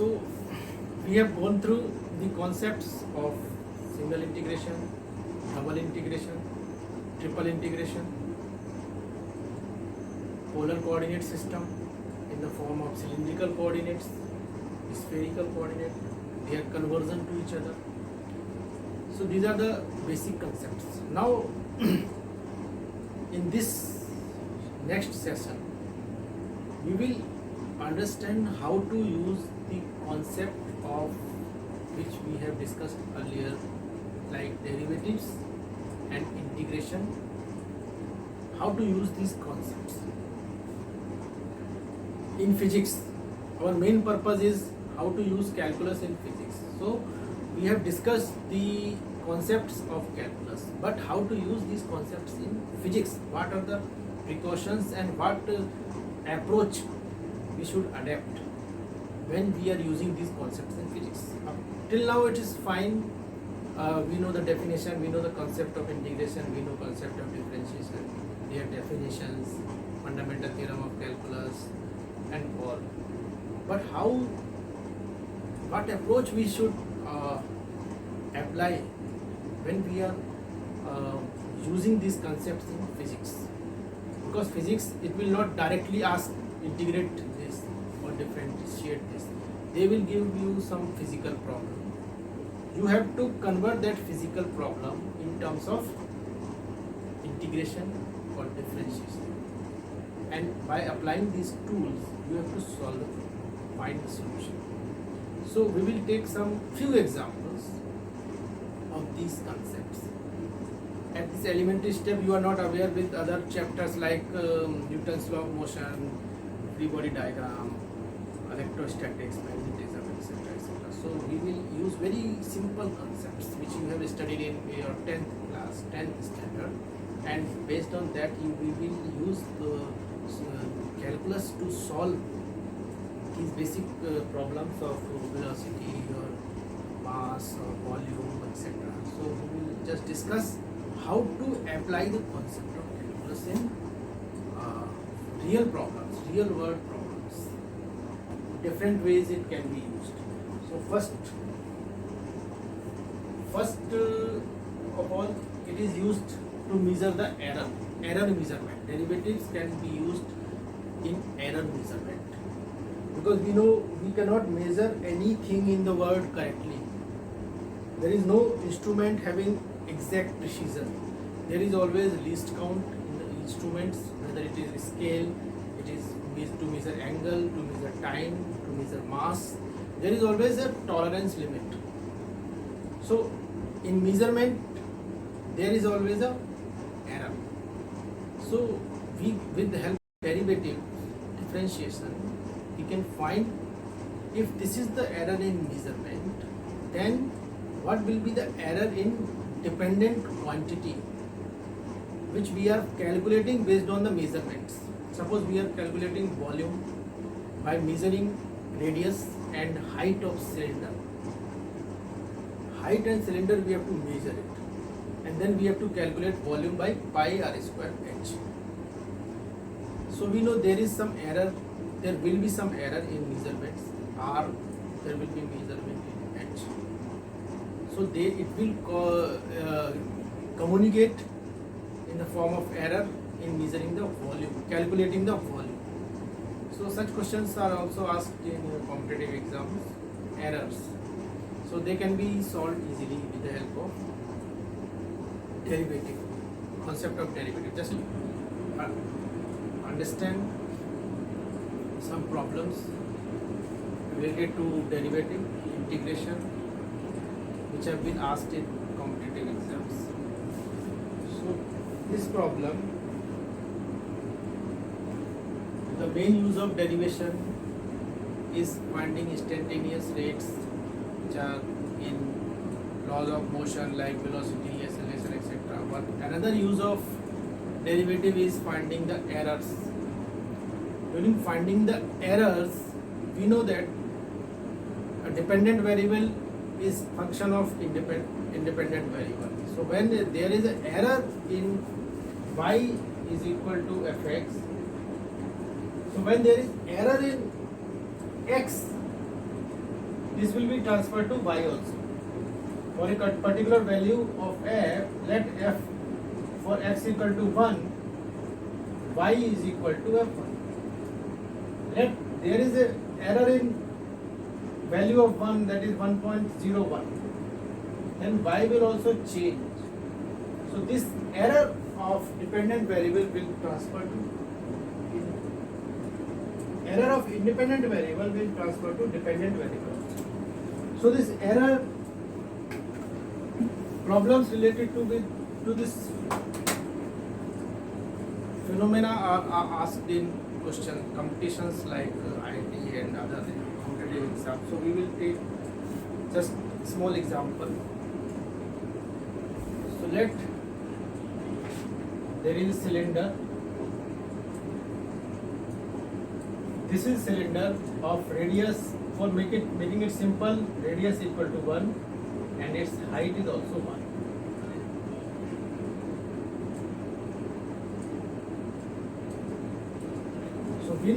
So we have gone through the concepts of single integration, double integration, triple integration, polar coordinate system in the form of cylindrical coordinates, spherical coordinate, their conversion to each other. So these are the basic concepts. Now in this next session we will understand how to use the concept of which we have discussed earlier, like derivatives and integration, how to use these concepts. In physics, our main purpose is how to use calculus in physics. So we have discussed the concepts of calculus, but how to use these concepts in physics, what are the precautions and what approach we should adapt when we are using these concepts in physics. Till now it is fine, we know the definition, we know the concept of integration, we know concept of differentiation, their definitions, fundamental theorem of calculus and all. But what approach we should apply when we are using these concepts in physics? Because physics, it will not directly ask integrate this or differentiate this. They will give you some physical problem. You have to convert that physical problem in terms of integration or differentiation. And by applying these tools, you have to find the solution. So we will take some few examples of these concepts. At this elementary step, you are not aware with other chapters like Newton's law of motion, free body diagram, electrostatics, magnetism, etc. etc. So we will use very simple concepts which you have studied in your 10th class, 10th standard, and based on that we will use the calculus to solve these basic problems of velocity or mass or volume, etc. So we will just discuss how to apply the concept of calculus in real problems, real world problems. Different ways it can be used. So first of all, it is used to measure the error measurement. Derivatives can be used in error measurement, because we know we cannot measure anything in the world correctly. There is no instrument having exact precision. There is always least count in the instruments, whether it is scale, it is to measure angle, to measure time, to measure mass. There is always a tolerance limit. So in measurement there is always a error. So we, with the help of derivative differentiation, we can find if this is the error in measurement, then what will be the error in dependent quantity which we are calculating based on the measurements. Suppose we are calculating volume by measuring radius and height of cylinder. Height and cylinder we have to measure it, and then we have to calculate volume by pi r square h. So we know there is some error, there will be some error in measurements r, there will be measurement in h. So it will communicate in the form of error in measuring the volume, calculating the volume. So such questions are also asked in competitive exams, errors. So they can be solved easily with the help of derivative, concept of derivative. Just understand some problems related to derivative, integration, which have been asked in competitive exams. So this problem, the main use of derivation is finding instantaneous rates which are in laws of motion like velocity, acceleration, etc. But another use of derivative is finding the errors. During finding the errors, we know that a dependent variable is function of independent variable. So when there is an error in y is equal to fx, so when there is error in x, this will be transferred to y also. For a particular value of f, let f for x equal to 1, y is equal to f1. Let there is a error in value of 1, that is 1.01, then y will also change. So this error of dependent variable will transfer to error of independent variable will transfer to dependent variable. So this error problems related to this phenomena are asked in question competitions like IIT and other competitive exams. So we will take just small example. So let there is a cylinder. This is cylinder of radius, for making it simple, radius equal to 1 and its height is also 1. So we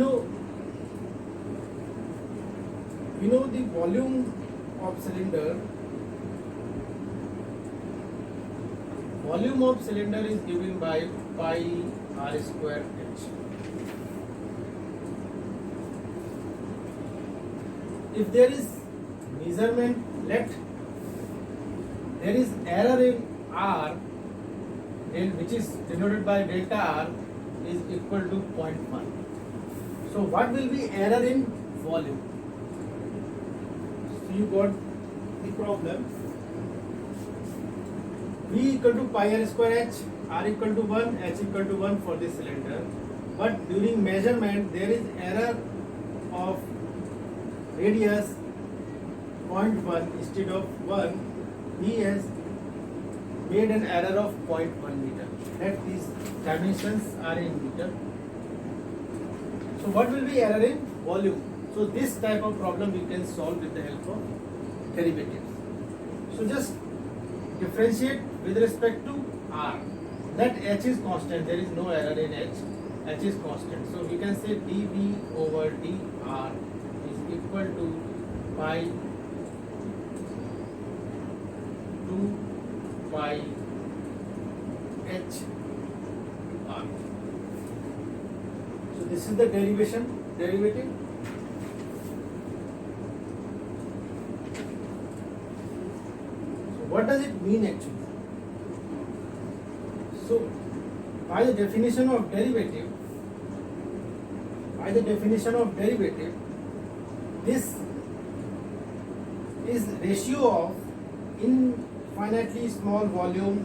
know the volume of cylinder. Volume of cylinder is given by pi r square h. If there is measurement, let there is error in r, which is denoted by delta r, is equal to 0.1. So what will be error in volume? So you got the problem. V equal to pi r square h, r equal to 1, h equal to 1 for this cylinder. But during measurement there is error of radius 0.1 instead of 1. He has made an error of 0.1 meter. Let these dimensions are in meter. So what will be error in volume? So this type of problem we can solve with the help of derivatives. So just differentiate with respect to r. Let h is constant, there is no error in h. H is constant. So we can say dv over dr is equal to pi 2 pi h r. So this is the derivative. So what does it mean actually? So by the definition of derivative, this is ratio of infinitely small volume,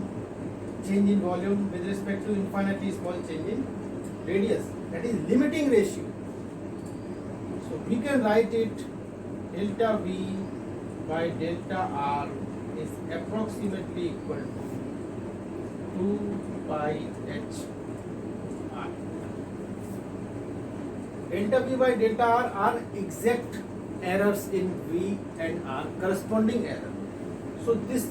change in volume with respect to infinitely small change in radius. That is limiting ratio. So we can write it delta V by delta R is approximately equal to 2 pi h r. Delta V by delta R are exact errors in V and R, corresponding error. So this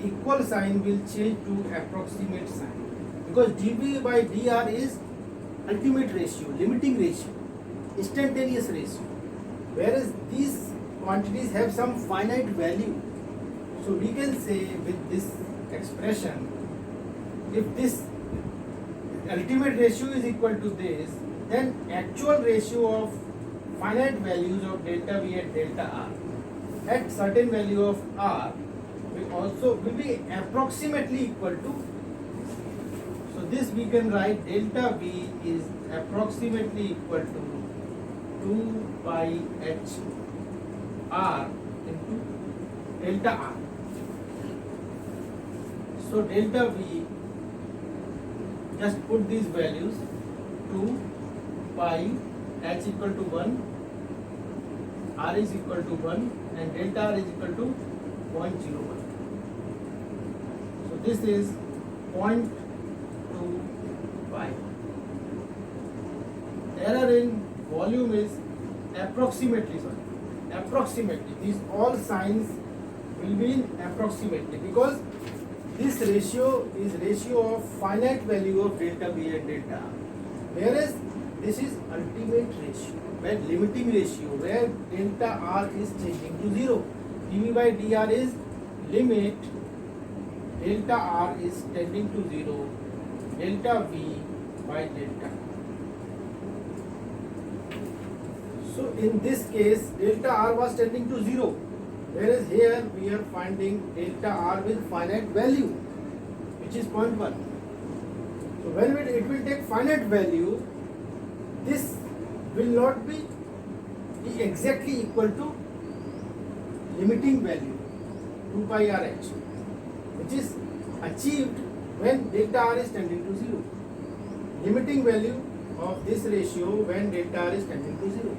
equal sign will change to approximate sign, because dV by dr is ultimate ratio, limiting ratio, instantaneous ratio, whereas these quantities have some finite value. So we can say with this expression, if this ultimate ratio is equal to this, then actual ratio of finite values of delta V and delta R at certain value of R will be approximately equal to. So this we can write delta V is approximately equal to 2 pi h r into delta R. So delta V, just put these values, 2 pi h equal to 1, r is equal to 1 and delta r is equal to 0.01. So this is 0.2 pi. Error in volume is approximately. These all signs will be in approximately, because this ratio is ratio of finite value of delta V and delta R, whereas this is ultimate ratio. when limiting ratio where delta R is changing to 0. dV by dr is limit delta R is tending to 0, delta V by delta. So in this case delta R was tending to 0, whereas here we are finding delta R with finite value which is 0.1. So when it will take finite value, this will not be exactly equal to limiting value 2 pi r h, which is achieved when delta R is tending to 0. Limiting value of this ratio when delta R is tending to 0.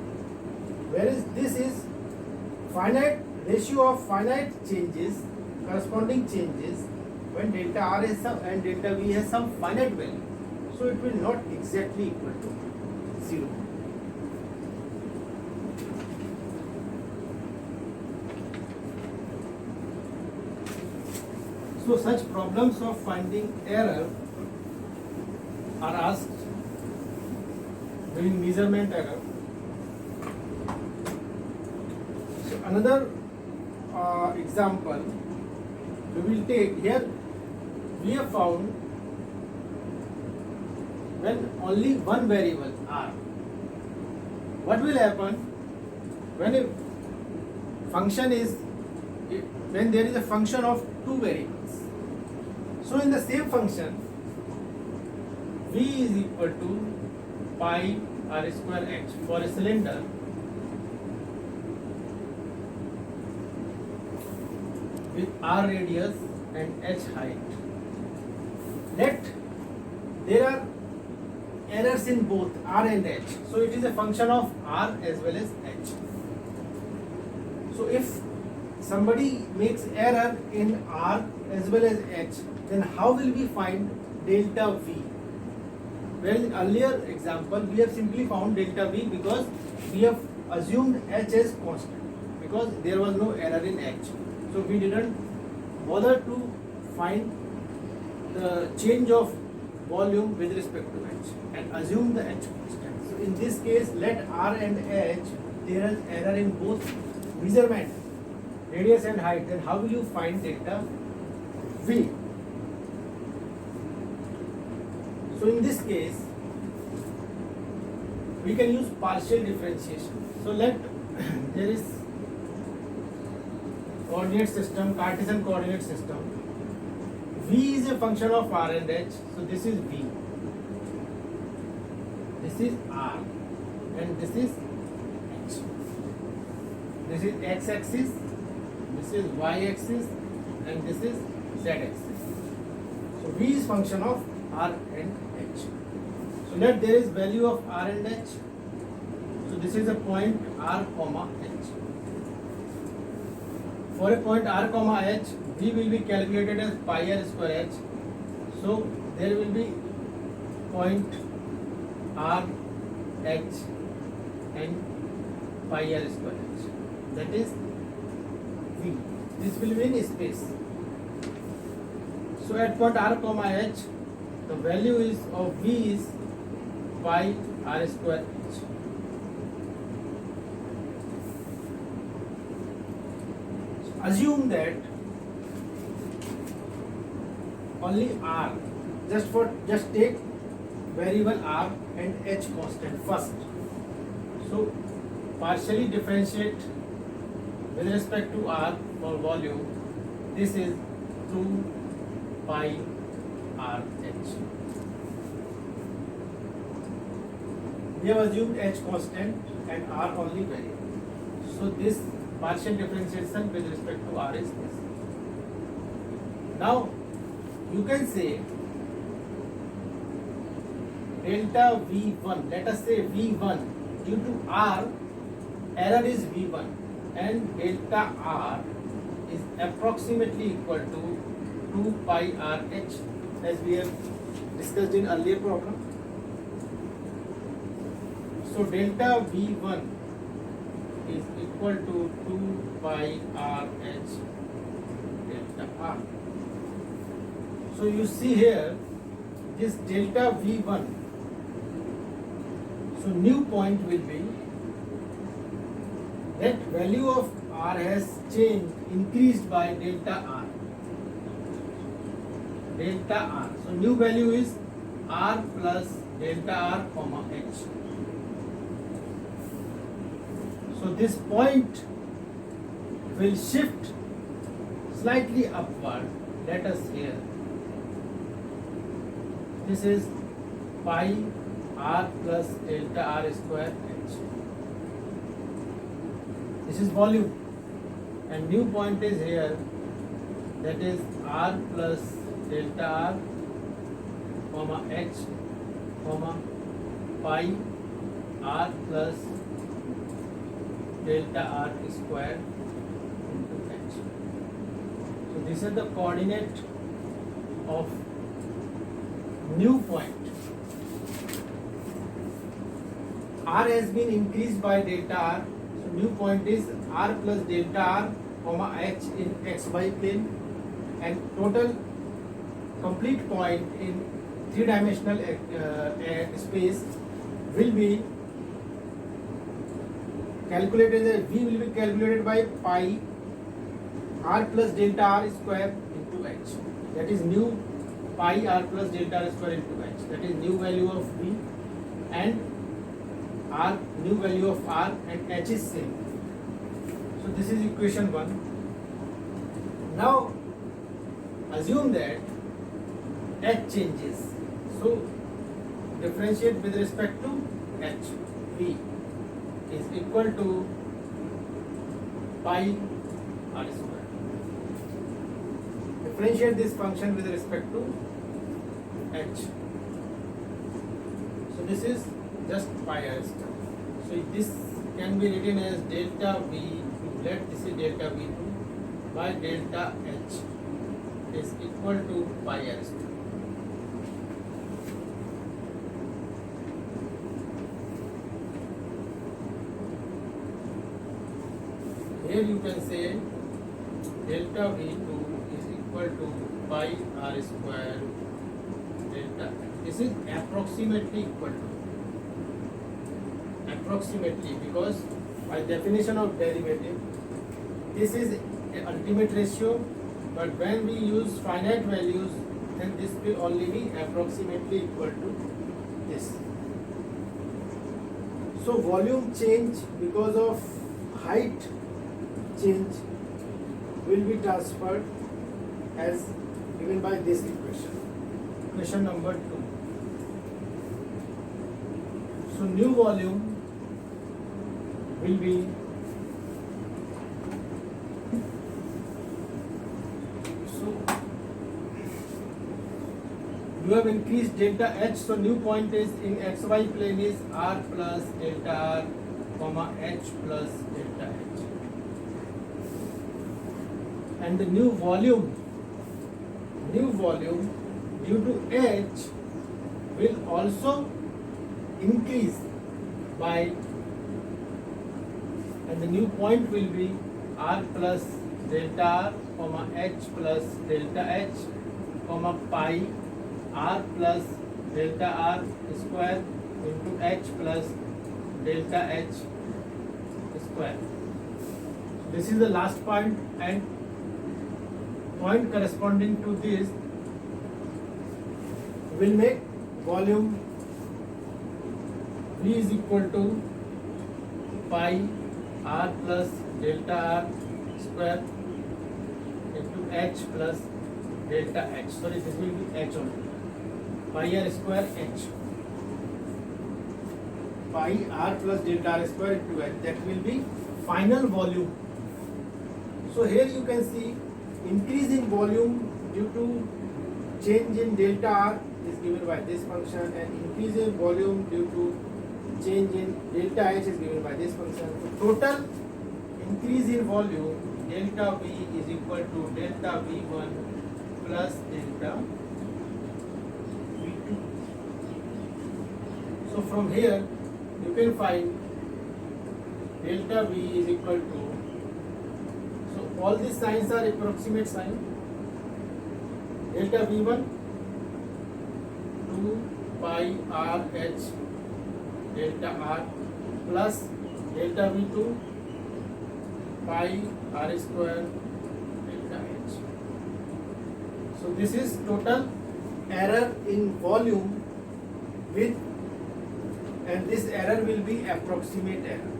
Whereas this is finite ratio of finite changes, corresponding changes when delta R is some and delta V has some finite value. So it will not exactly equal to 0. So such problems of finding error are asked during measurement error. So another example we will take here. We have found when only one variable R, what will happen when a function is, when there is a function of two variables. So in the same function V is equal to pi r square h for a cylinder with r radius and h height. Let there are errors in both r and h, so it is a function of r as well as h. So if somebody makes error in r as well as h, then how will we find delta V? Well, in earlier example we have simply found delta V because we have assumed h as constant because there was no error in h. So we didn't bother to find the change of volume with respect to h and assume the h constant. So in this case, let r and h, there is error in both measurement, radius and height, then how will you find delta V? So in this case we can use partial differentiation. So let there is coordinate system, Cartesian coordinate system. V is a function of r and h, so this is V, this is r, and this is h. This is x axis, this is y axis, and this is z axis. So V is function of r and h. So let there is value of r and h. So this is a point r comma h. For a point r comma h, V will be calculated as pi r square h. So there will be point r h and pi r square h. That is V. This will be in space. So at point r comma h, the value is of V is pi r square h. So assume that only r, just take variable r and h constant first. So partially differentiate with respect to r for volume. This is 2 pi r h. We have assumed h constant and r only variable. So this partial differentiation with respect to r is this. Now you can say delta V1, let us say V1, due to r, error is V1 and delta r is approximately equal to 2 pi r h, as we have discussed in earlier problem. So delta V1 is equal to 2 pi r h delta r. So you see here this delta V1. So new point will be that value of R has changed, increased by delta R. Delta R. So new value is R plus delta R comma H. So this point will shift slightly upward. Let us here. This is pi R plus delta R square H. This is volume, and new point is here, that is R plus delta R comma H comma pi R plus delta R square into H. So this is the coordinate of new point. R has been increased by delta R. So new point is R plus delta R comma H in xy plane, and total complete point in three-dimensional space will be calculated as V will be calculated by pi R plus delta R square into H. That is new pi R plus delta R square into H. That is new value of V, and R, new value of R, and H is same. So this is equation 1. Now assume that H changes. So differentiate with respect to H. V is equal to pi R square. Differentiate this function with respect to H. So this is just pi R square. So this can be written as delta V, let this is delta V2 by delta H is equal to pi R square. Here you can say delta V2 is equal to pi R square delta. This is approximately equal to. Approximately, because by definition of derivative, this is the ultimate ratio, but when we use finite values, then this will only be approximately equal to this. So volume change because of height change will be transferred as given by this equation. Equation number 2. So new volume will be you have increased delta H, so new point is in xy plane is R plus delta R comma H plus delta H, and the new volume due to H will also increase by, and the new point will be R plus delta R comma H plus delta H comma pi R plus delta R square into H plus delta H square. This is the last point, and point corresponding to this will make volume V is equal to pi R plus delta R square into H plus delta H. Sorry, this will be H only. Pi R square H. Pi R plus delta R square into H. That will be final volume. So here you can see increase in volume due to change in delta R is given by this function, and increase in volume due to change in delta H is given by this function. So total increase in volume delta V is equal to delta V1 plus delta V2. So from here you can find delta V is equal to, so all these signs are approximate sign. Delta V1 2 pi R H delta R plus delta V2 pi r square delta h. So this is total error in volume with, and this error will be approximate error,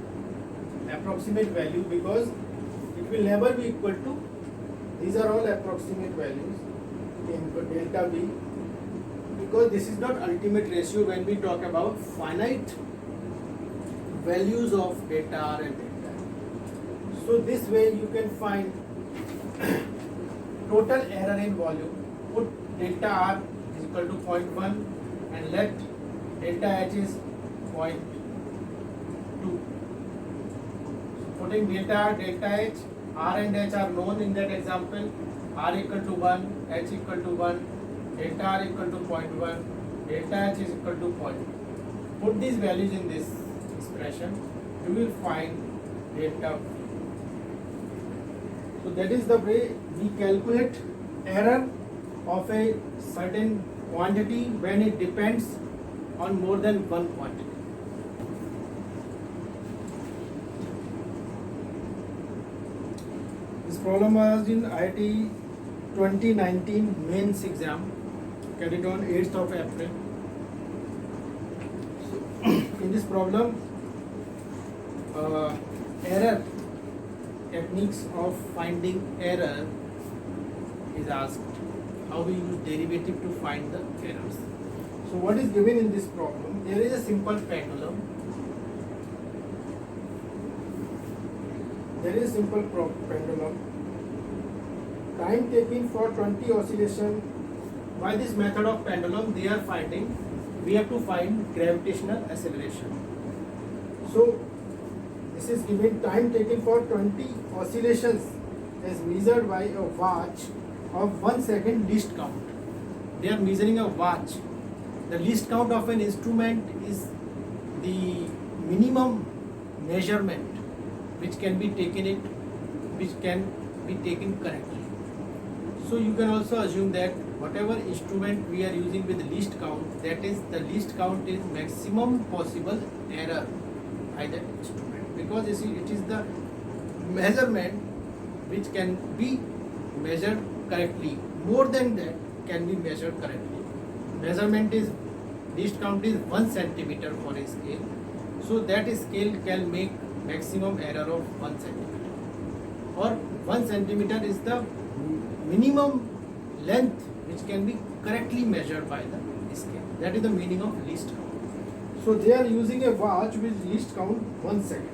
approximate value, because it will never be equal to, these are all approximate values in delta b, because this is not ultimate ratio when we talk about finite values of delta r and delta h. So this way you can find total error in volume. Put delta r is equal to 0.1 and let delta h is 0.2. So putting delta r, delta h, r and h are known in that example. R equal to 1, h equal to 1, delta r equal to 0.1, delta h is equal to 0.2. Put these values in this expression, you will find delta v. So that is the way we calculate error of a certain quantity when it depends on more than one quantity. This problem was in IIT 2019 mains exam, carried on 8th of April. So, in this problem, error techniques of finding error is asked. How we use derivative to find the errors. So what is given in this problem? There is a simple pendulum. There is a simple pendulum. Time taken for 20 oscillation. By this method of pendulum, we have to find gravitational acceleration. So this is given time taken for 20 oscillations as measured by a watch of 1 second least count. They are measuring a watch. The least count of an instrument is the minimum measurement which can be taken correctly. So you can also assume that whatever instrument we are using with least count, that is the least count is maximum possible error by that instrument, because you see, it is the measurement which can be measured correctly. More than that can be measured correctly. Measurement is, least count is 1 centimeter for a scale. So that scale can make maximum error of 1 centimeter. Or 1 centimeter is the minimum length which can be correctly measured by the scale. That is the meaning of least count. So they are using a watch with least count 1 second.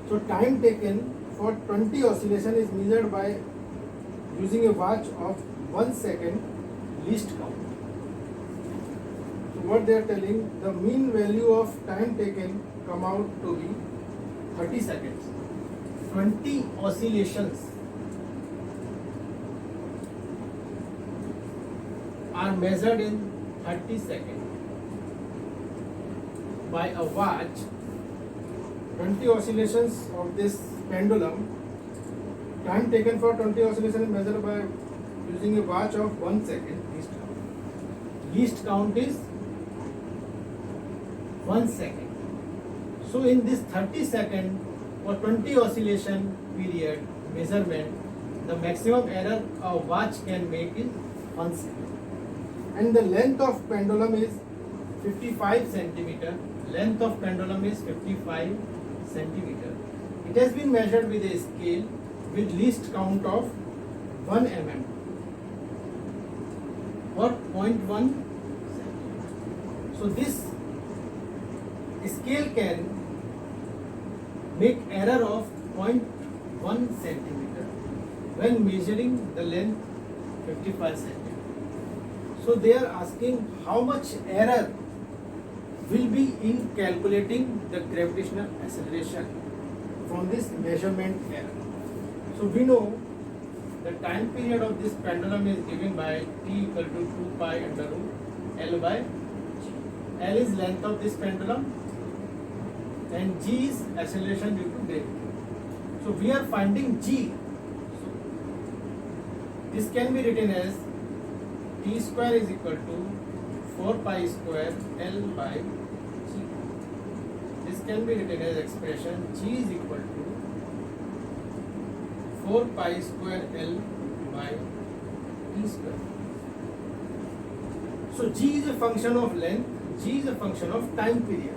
So time taken for 20 oscillation is measured by using a watch of 1 second least count. So what they are telling, the mean value of time taken come out to be 30 seconds. 20 oscillations are measured in 30 seconds by a watch. 20 oscillations of this pendulum, time taken for 20 oscillations is measured by using a watch of 1 second least count. Least count is 1 second. So in this 30 second or 20 oscillation period measurement, the maximum error a watch can make is 1 second. And the length of pendulum is 55 centimeter. Length of pendulum is 55 centimeter. It has been measured with a scale with least count of 1 mm or 0.1 centimeter. So this scale can make error of 0.1 centimeter when measuring the length 55 centimeter. So they are asking how much error will be in calculating the gravitational acceleration from this measurement error. So we know the time period of this pendulum is given by t equal to 2 pi under root L by G. L is length of this pendulum and G is acceleration due to gravity. So we are finding G. So this can be written as t square is equal to 4 pi square L by G. This can be written as expression G is equal to 4 pi square L by T square. So G is a function of length, G is a function of time period.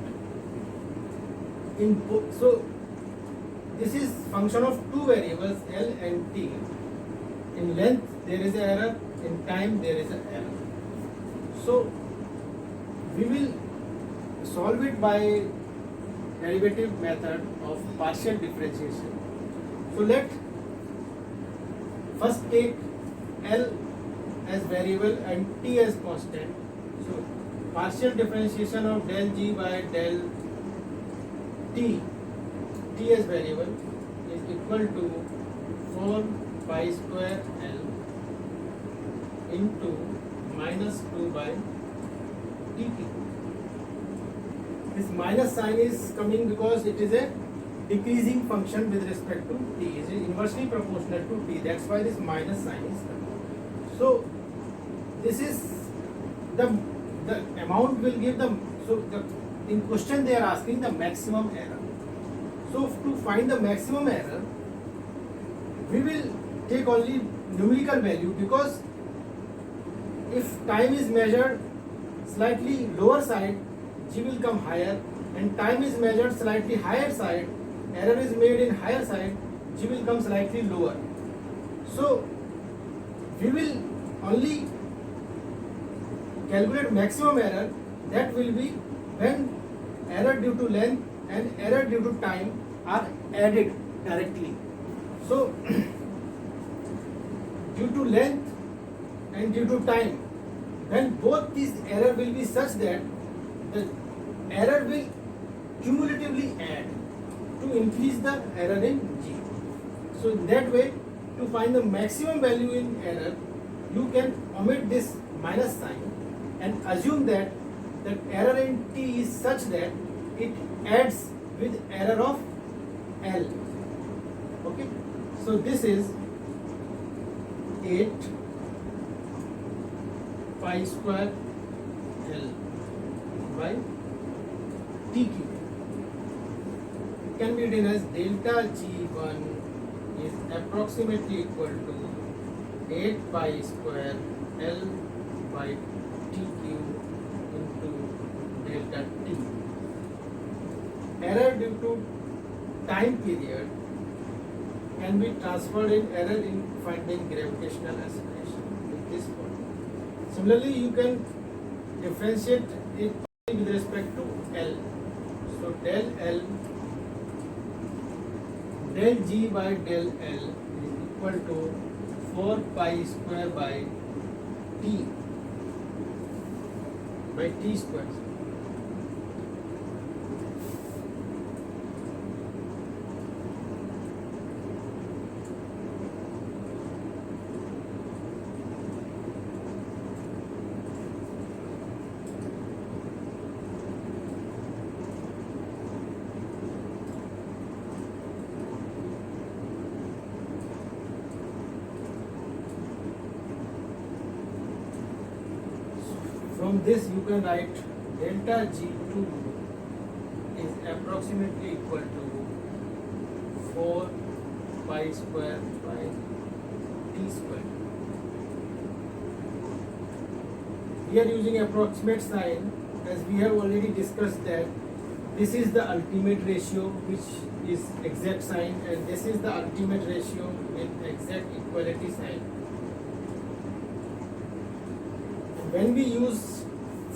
So this is function of two variables L and T. In length there is an error, in time there is an error. So we will solve it by derivative method of partial differentiation. So let first take L as variable and T as constant. So partial differentiation of del G by del T, T as variable, is equal to 4 pi square L into minus 2 by dt. This minus sign is coming because it is a decreasing function with respect to t. It is inversely proportional to t. That's why this minus sign is coming. So this is the amount will give the, so the, in question they are asking the maximum error. So to find the maximum error, we will take only numerical value, because if time is measured slightly lower side, G will come higher, and time is measured slightly higher side, error is made in higher side, G will come slightly lower. So we will only calculate maximum error, that will be when error due to length and error due to time are added directly. So due to length and due to time, when both these error will be such that the error will cumulatively add to increase the error in G. So in that way, to find the maximum value in error, you can omit this minus sign and assume that the error in T is such that it adds with error of L. Okay, so this is 8 pi square L by T cube. It can be written as delta G1 is approximately equal to 8 pi square L by T cube into delta T. Error due to time period can be transferred in error in finding gravitational acceleration with this point. Similarly, you can differentiate it with respect to L. So del L, del G by del L is equal to 4 pi square by T square. From this you can write delta G2 is approximately equal to 4 pi square by T square. We are using approximate sign as we have already discussed that this is the ultimate ratio which is exact sign, and this is the ultimate ratio with exact equality sign. When we use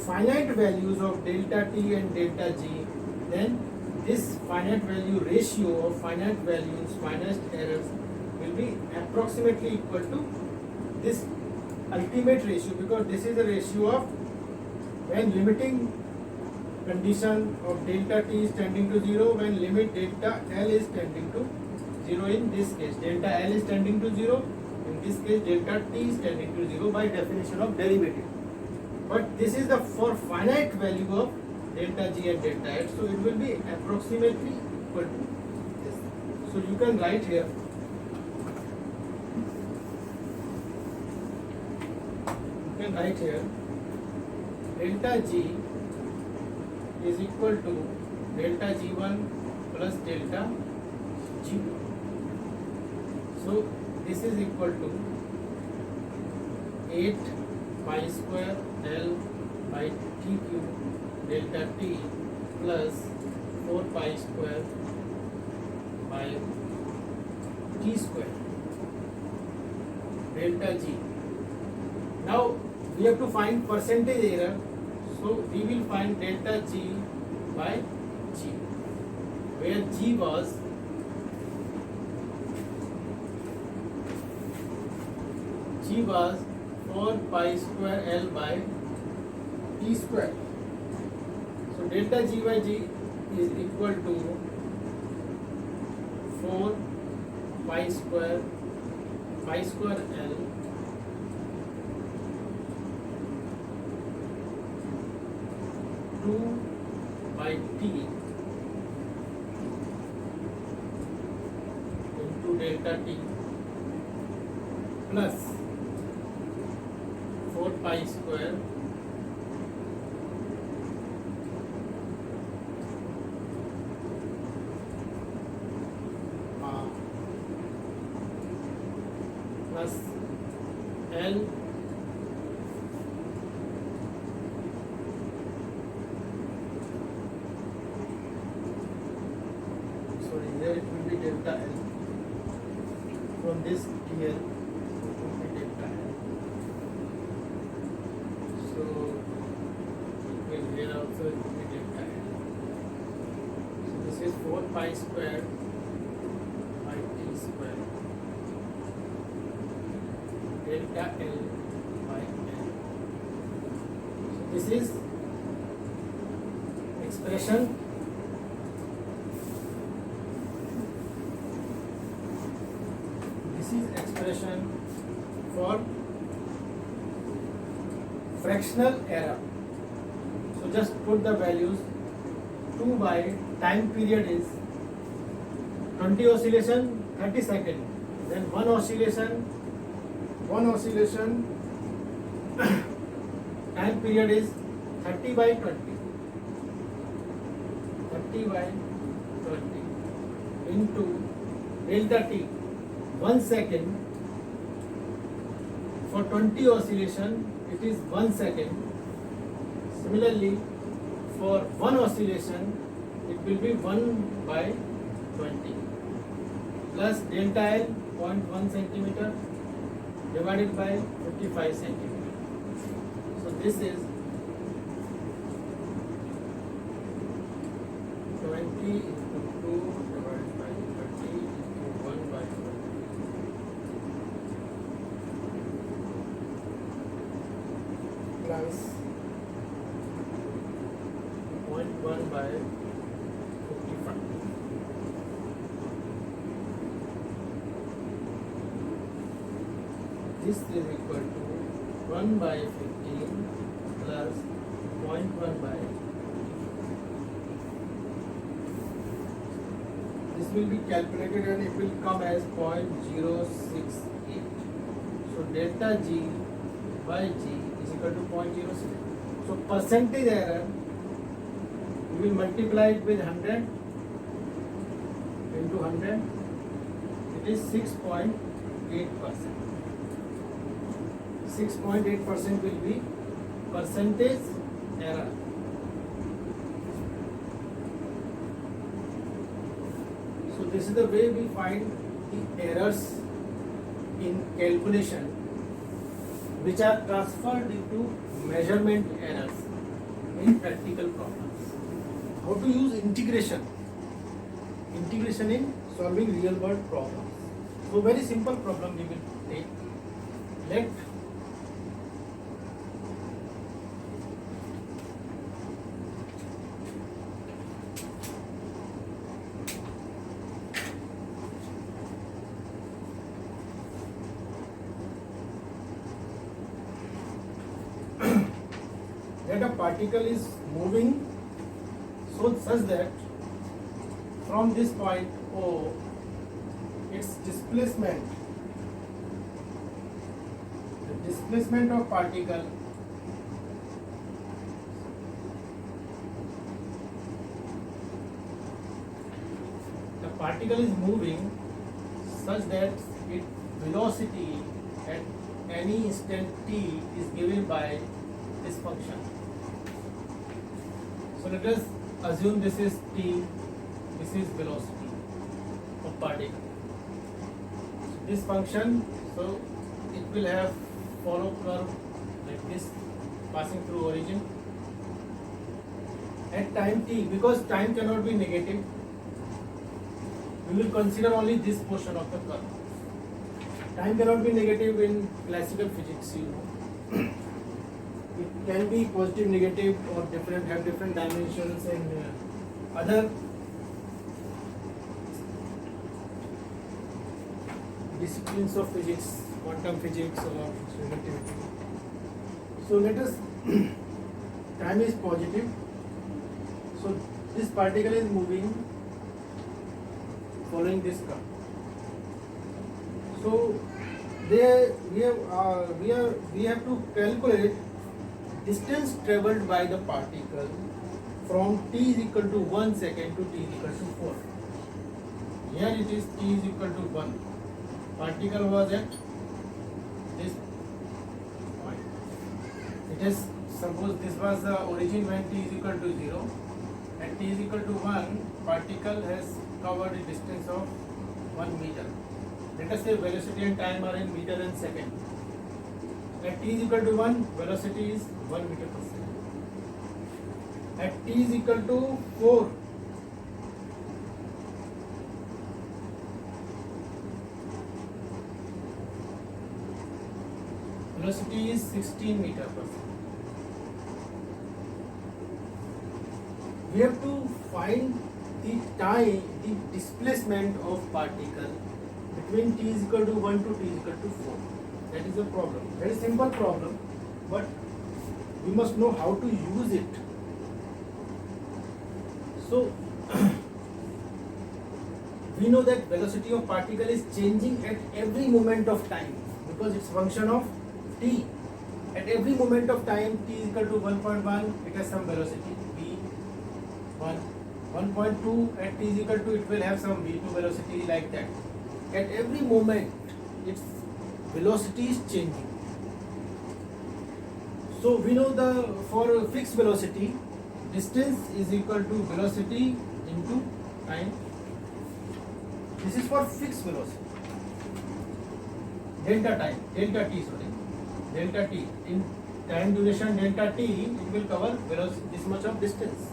finite values of delta T and delta G, then this finite value ratio of finite values, finite errors will be approximately equal to this ultimate ratio, because this is a ratio of when limiting condition of delta T is tending to 0, when limit delta L is tending to 0 in this case. Delta L is tending to 0, in this case delta T is tending to 0 by definition of derivative. But this is the for finite value of delta G and delta H, so it will be approximately equal to this. So you can write here delta G is equal to delta G1 plus delta G2. So this is equal to 8 pi square L by T cube delta T plus 4 pi square by T square delta G. Now we have to find percentage error, so we will find delta G by G, where G was 4 pi square L by T square. So delta G by G is equal to 4 pi square L two by T into delta T plus 4 pi square plus L sorry, here it will be delta L. From this here it will be delta L. So here also it will be delta L. So this is 4 pi square by T square delta L by L. So this is expression for fractional error. So just put the values. 2 by time period is 20 oscillation 30 seconds, then one oscillation time period is 30 by 20 into delta T 1 second. For 20 oscillation it is 1 second. Similarly for one oscillation it will be 1 by 20 plus delta L 0.1 centimeter divided by 55 centimeter. So this is 20 into 2 divided by 30 into 1 by 20 plus 0.1 by 55. This is equal to 1 by 15 plus 0.1 by. This will be calculated and it will come as 0.068. So delta G by G is equal to 0.06. So percentage error, we will multiply it with 100 into 100. It is 6.8%. 6.8% will be percentage error. So this is the way we find the errors in calculation which are transferred into measurement errors in practical problems. How to use integration in solving real world problems. So very simple problem we will take. Let a particle is moving so such that from this point O, its displacement, the displacement of particle is moving such that it velocity at any instant t is given by this function. So let us assume this is t, this is velocity of particle. So this function, so it will have follow curve like this passing through origin. At time t, because time cannot be negative, we will consider only this portion of the curve. Time cannot be negative in classical physics, you know. It can be positive, negative, or different, have different dimensions, and other disciplines of physics, quantum physics or relativity. So let us, time is positive. So this particle is moving following this curve. So there we have to calculate distance travelled by the particle from t is equal to 1 second to t is equal to 4. Here it is t is equal to 1. Particle was at this point. It is, suppose this was the origin when t is equal to 0. At t is equal to 1, particle has covered a distance of 1 meter. Let us say velocity and time are in meter and second. At t is equal to 1, velocity is 1 meter per second. At t is equal to 4, velocity is 16 meter per second. We have to find the time, the displacement of particle between t is equal to 1 to t is equal to 4. That is a problem. Very simple problem, but we must know how to use it. So we know that velocity of particle is changing at every moment of time because it's function of t. At every moment of time, t is equal to 1.1, it has some velocity v1. 1.2 at t is equal to, it will have some v2 velocity like that. At every moment, its velocity is changing. So we know for fixed velocity, distance is equal to velocity into time. This is for fixed velocity. Delta t in time duration delta t, it will cover velocity this much of distance.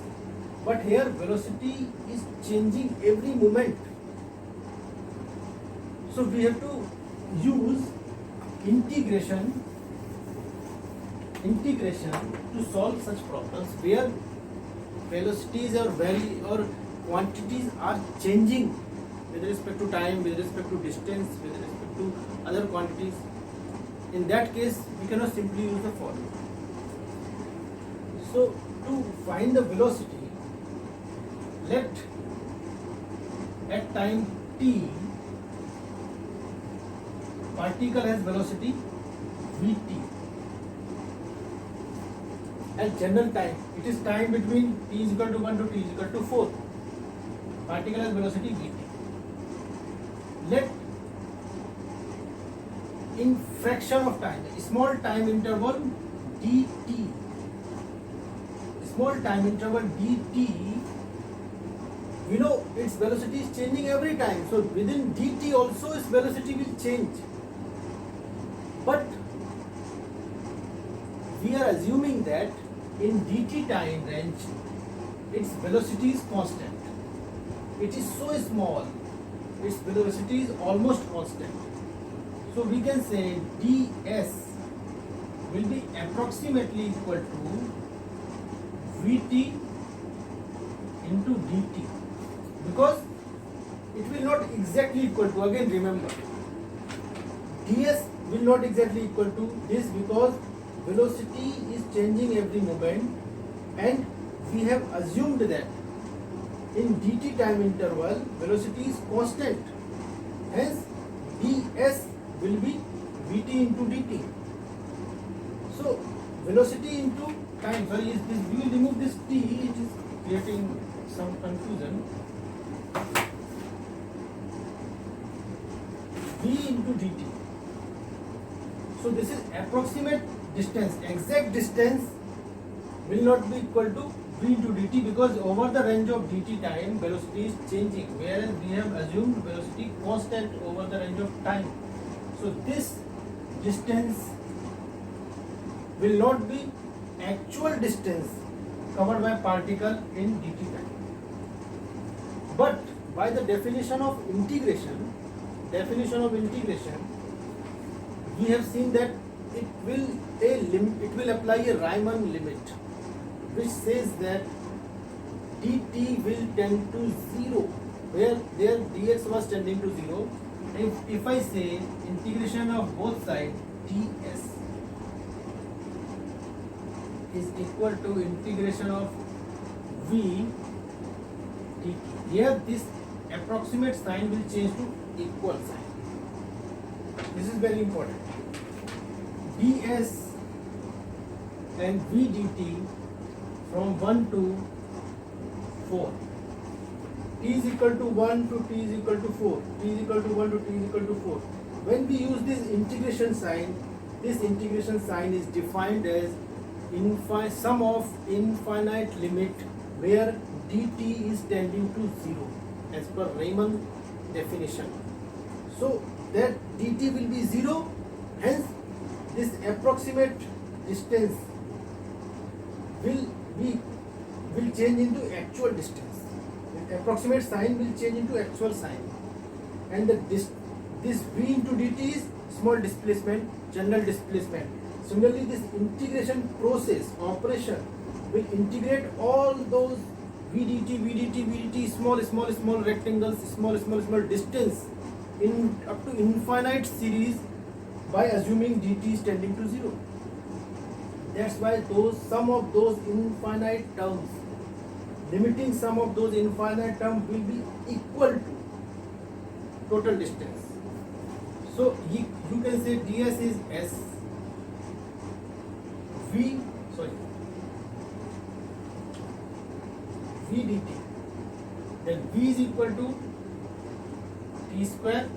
But here velocity is changing every moment. So we have to use integration to solve such problems where velocities or quantities are changing with respect to time, with respect to distance, with respect to other quantities. In that case, we cannot simply use the formula. So to find the velocity, let at time t, particle has velocity vt. At general time, it is time between t is equal to 1 to t is equal to 4. Particle has velocity vt. Let in fraction of time, small time interval dt, we know its velocity is changing every time. So within dt also its velocity will change. But we are assuming that in dt time range, its velocity is constant. It is so small, its velocity is almost constant. So we can say ds will be approximately equal to vt into dt, because it will not exactly equal to, again remember, ds will not exactly equal to this because velocity is changing every moment, and we have assumed that in dt time interval velocity is constant, hence ds will be vt into dt. So velocity into time, sorry, is this, we will remove this t, it is creating some confusion. V into dt. So this is approximate distance. Exact distance will not be equal to v into dt, because over the range of dt time velocity is changing, whereas we have assumed velocity constant over the range of time. So this distance will not be actual distance covered by particle in dt time. But by the definition of integration, we have seen that it will apply a Riemann limit, which says that dt will tend to 0, where there dx was tending to 0. If I say integration of both sides, ds is equal to integration of v dt. Here this approximate sign will change to equal sign. This is very important. ds and v dt from 1 to 4. T is equal to 1 to t is equal to 4. T is equal to 1 to t is equal to 4. When we use this integration sign is defined as sum of infinite limit where dt is tending to 0 as per Riemann definition. So that dt will be 0, hence this approximate distance will change into actual distance. The approximate sign will change into actual sign, and this v into dt is small displacement, general displacement. Similarly, this integration process operation will integrate all those vdt, small rectangles, small distance in up to infinite series by assuming dt is tending to 0. That's why sum of those infinite terms, limiting sum of those infinite terms will be equal to total distance. So you can say ds is s v dt, then v is equal to t square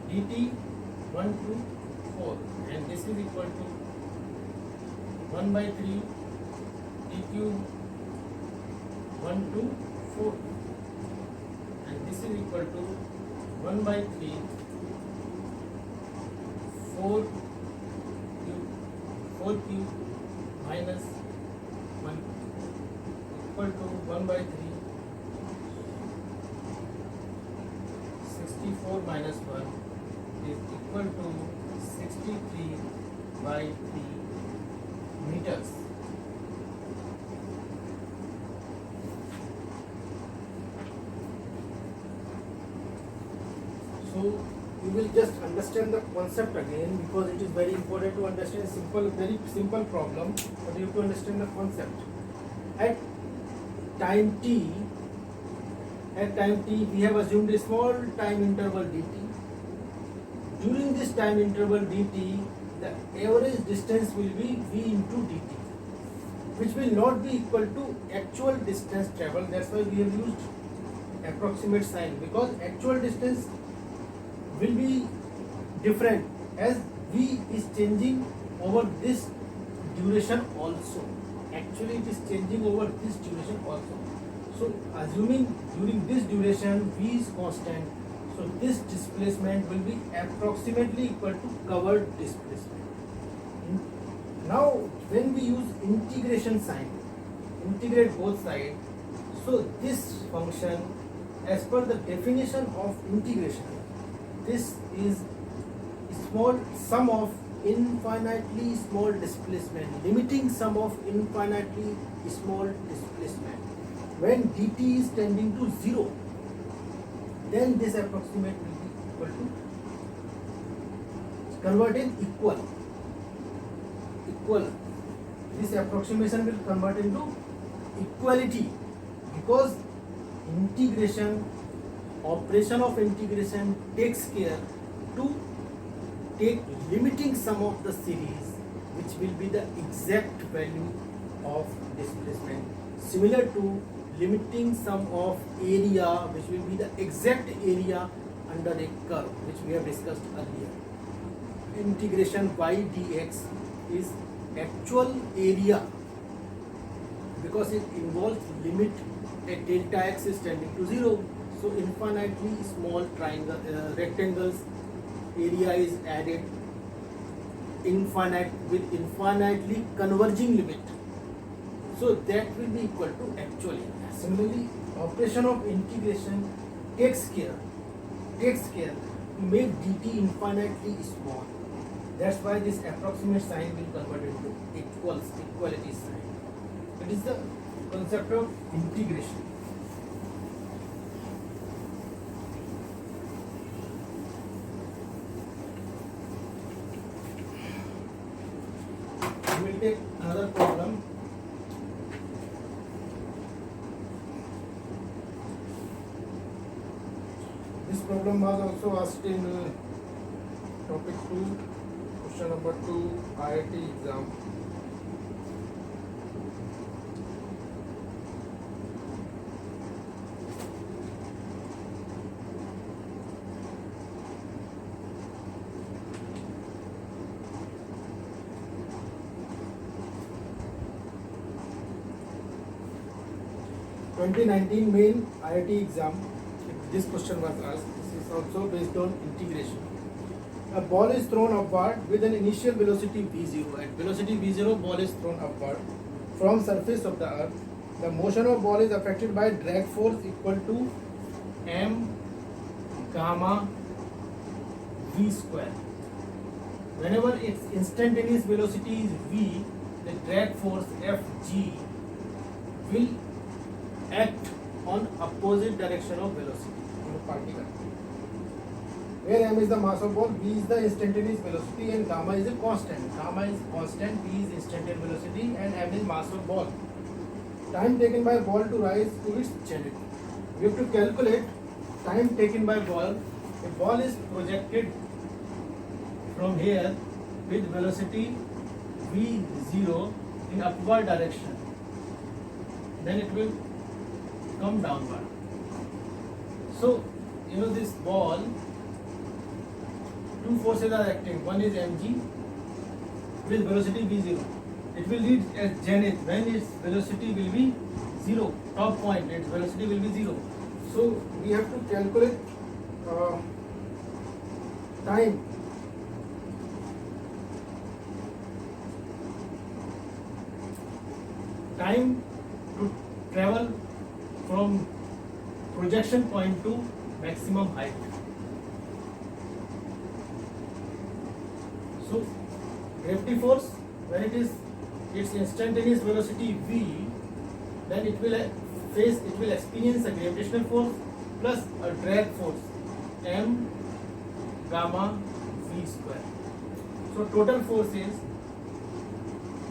dt 1 to 4, and this is equal to 1 by 3 t cube 1 to 4, and this is equal to 1 by 3 4 cube minus 1 equal to 1 by 3 64 minus 1 is equal to 63 by 3 meters. So you will just understand the concept again, because it is very important to understand very simple problem, but you have to understand the concept. At time t, we have assumed a small time interval dt. During this time interval dt, the average distance will be v into dt, which will not be equal to actual distance traveled. That's why we have used approximate sign, because actual distance will be different as v is changing over this duration also. Actually it is changing over this duration also. So assuming during this duration v is constant, so this displacement will be approximately equal to covered displacement. Now when we use integration sign, integrate both sides, so this function, as per the definition of integration, this is small sum of infinitely small displacement, limiting sum of infinitely small displacement. When dt is tending to 0, then this approximate will be equal to, convert in equal. This approximation will convert into equality, because integration, operation of integration takes care to take limiting sum of the series, which will be the exact value of displacement, similar to limiting sum of area, which will be the exact area under a curve, which we have discussed earlier. integration y dx is actual area, because it involves limit at delta x is tending to 0. So infinitely small triangle rectangles area is added with infinitely converging limit. So that will be equal to actual area. Similarly, operation of integration takes care to make dt infinitely small. That's why this approximate sign will convert into equality sign. It is the concept of integration. We will take another problem. This problem was also asked in topic 2, question number 2, IIT exam. (2019) main IIT exam. This question was asked. This is also based on integration. A ball is thrown upward with an initial velocity v0. At velocity v0, ball is thrown upward from surface of the earth. The motion of ball is affected by drag force equal to m gamma v square. Whenever its instantaneous velocity is v, the drag force Fg will act on opposite direction of velocity on a particle, where m is the mass of ball, v is the instantaneous velocity, and gamma is a constant. Gamma is constant, v is instantaneous velocity, and m is mass of ball. Time taken by ball to rise to its zenith. We have to calculate time taken by ball. A ball is projected from here with velocity v0 in upward direction, then it will come downward. So, this ball, two forces are acting. One is mg with velocity v0. It will reach at zenith when its velocity will be 0. Top point, its velocity will be 0. So, we have to calculate time. Time to travel from projection point to maximum height. So gravity force, when it is its instantaneous velocity v, then it will experience a gravitational force plus a drag force m gamma v square. So total force is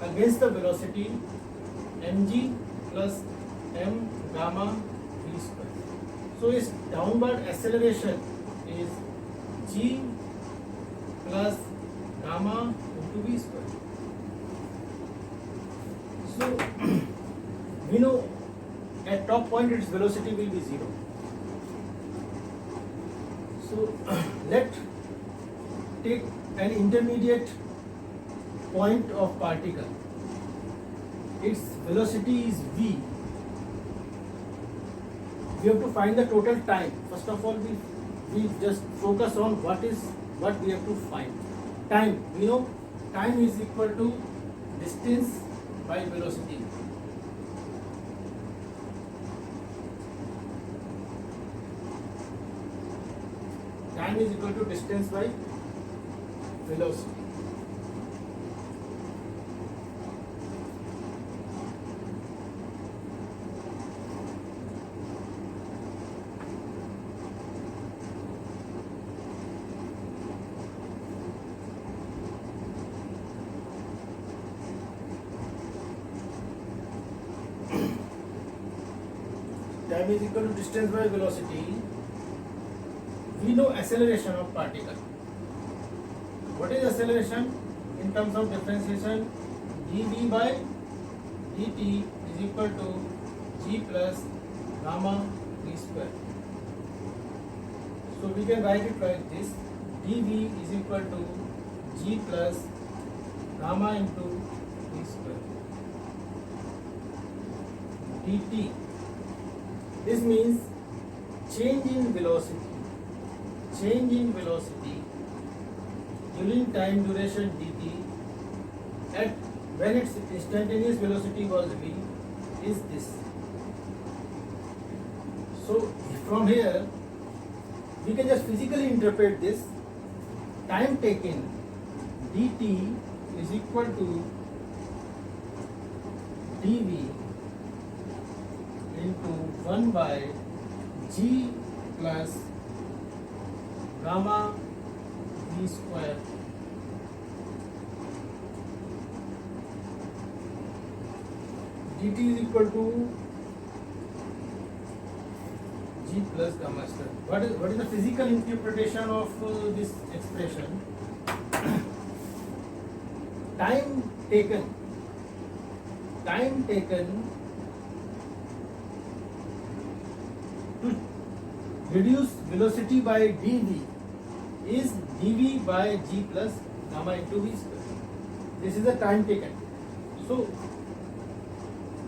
against the velocity mg plus m gamma v square. So its downward acceleration is g plus gamma into v square. So we know at top point its velocity will be 0. So let's take an intermediate point of particle. Its velocity is v. We have to find the total time. First of all, we just focus on what we have to find. Time. We know time is equal to distance by velocity. Time is equal to distance by velocity. Time is equal to distance by velocity. We know acceleration of particle. What is acceleration? In terms of differentiation, dv by dt is equal to g plus gamma v square. So we can write it like this: dv is equal to g plus gamma into v square dt. This means change in velocity during time duration dt at when its instantaneous velocity was v is this. So from here we can just physically interpret this. Time taken dt is equal to dv into 1 by g plus gamma v square dt is equal to g plus gamma square. What is the physical interpretation of this expression? Time taken to reduce velocity by dv is dv by g plus gamma into v square. This is the time taken. So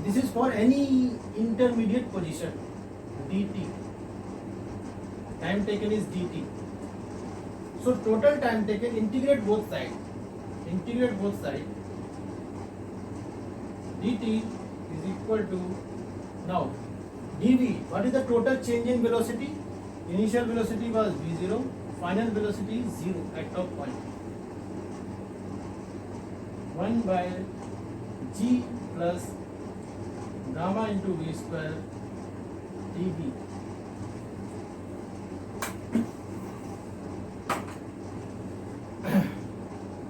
this is for any intermediate position dt. Time taken is dt. So total time taken, integrate both sides. dt is equal to, now dv, what is the total change in velocity? Initial velocity was v0, final velocity is 0 at top point. 1 by g plus gamma into v square dv.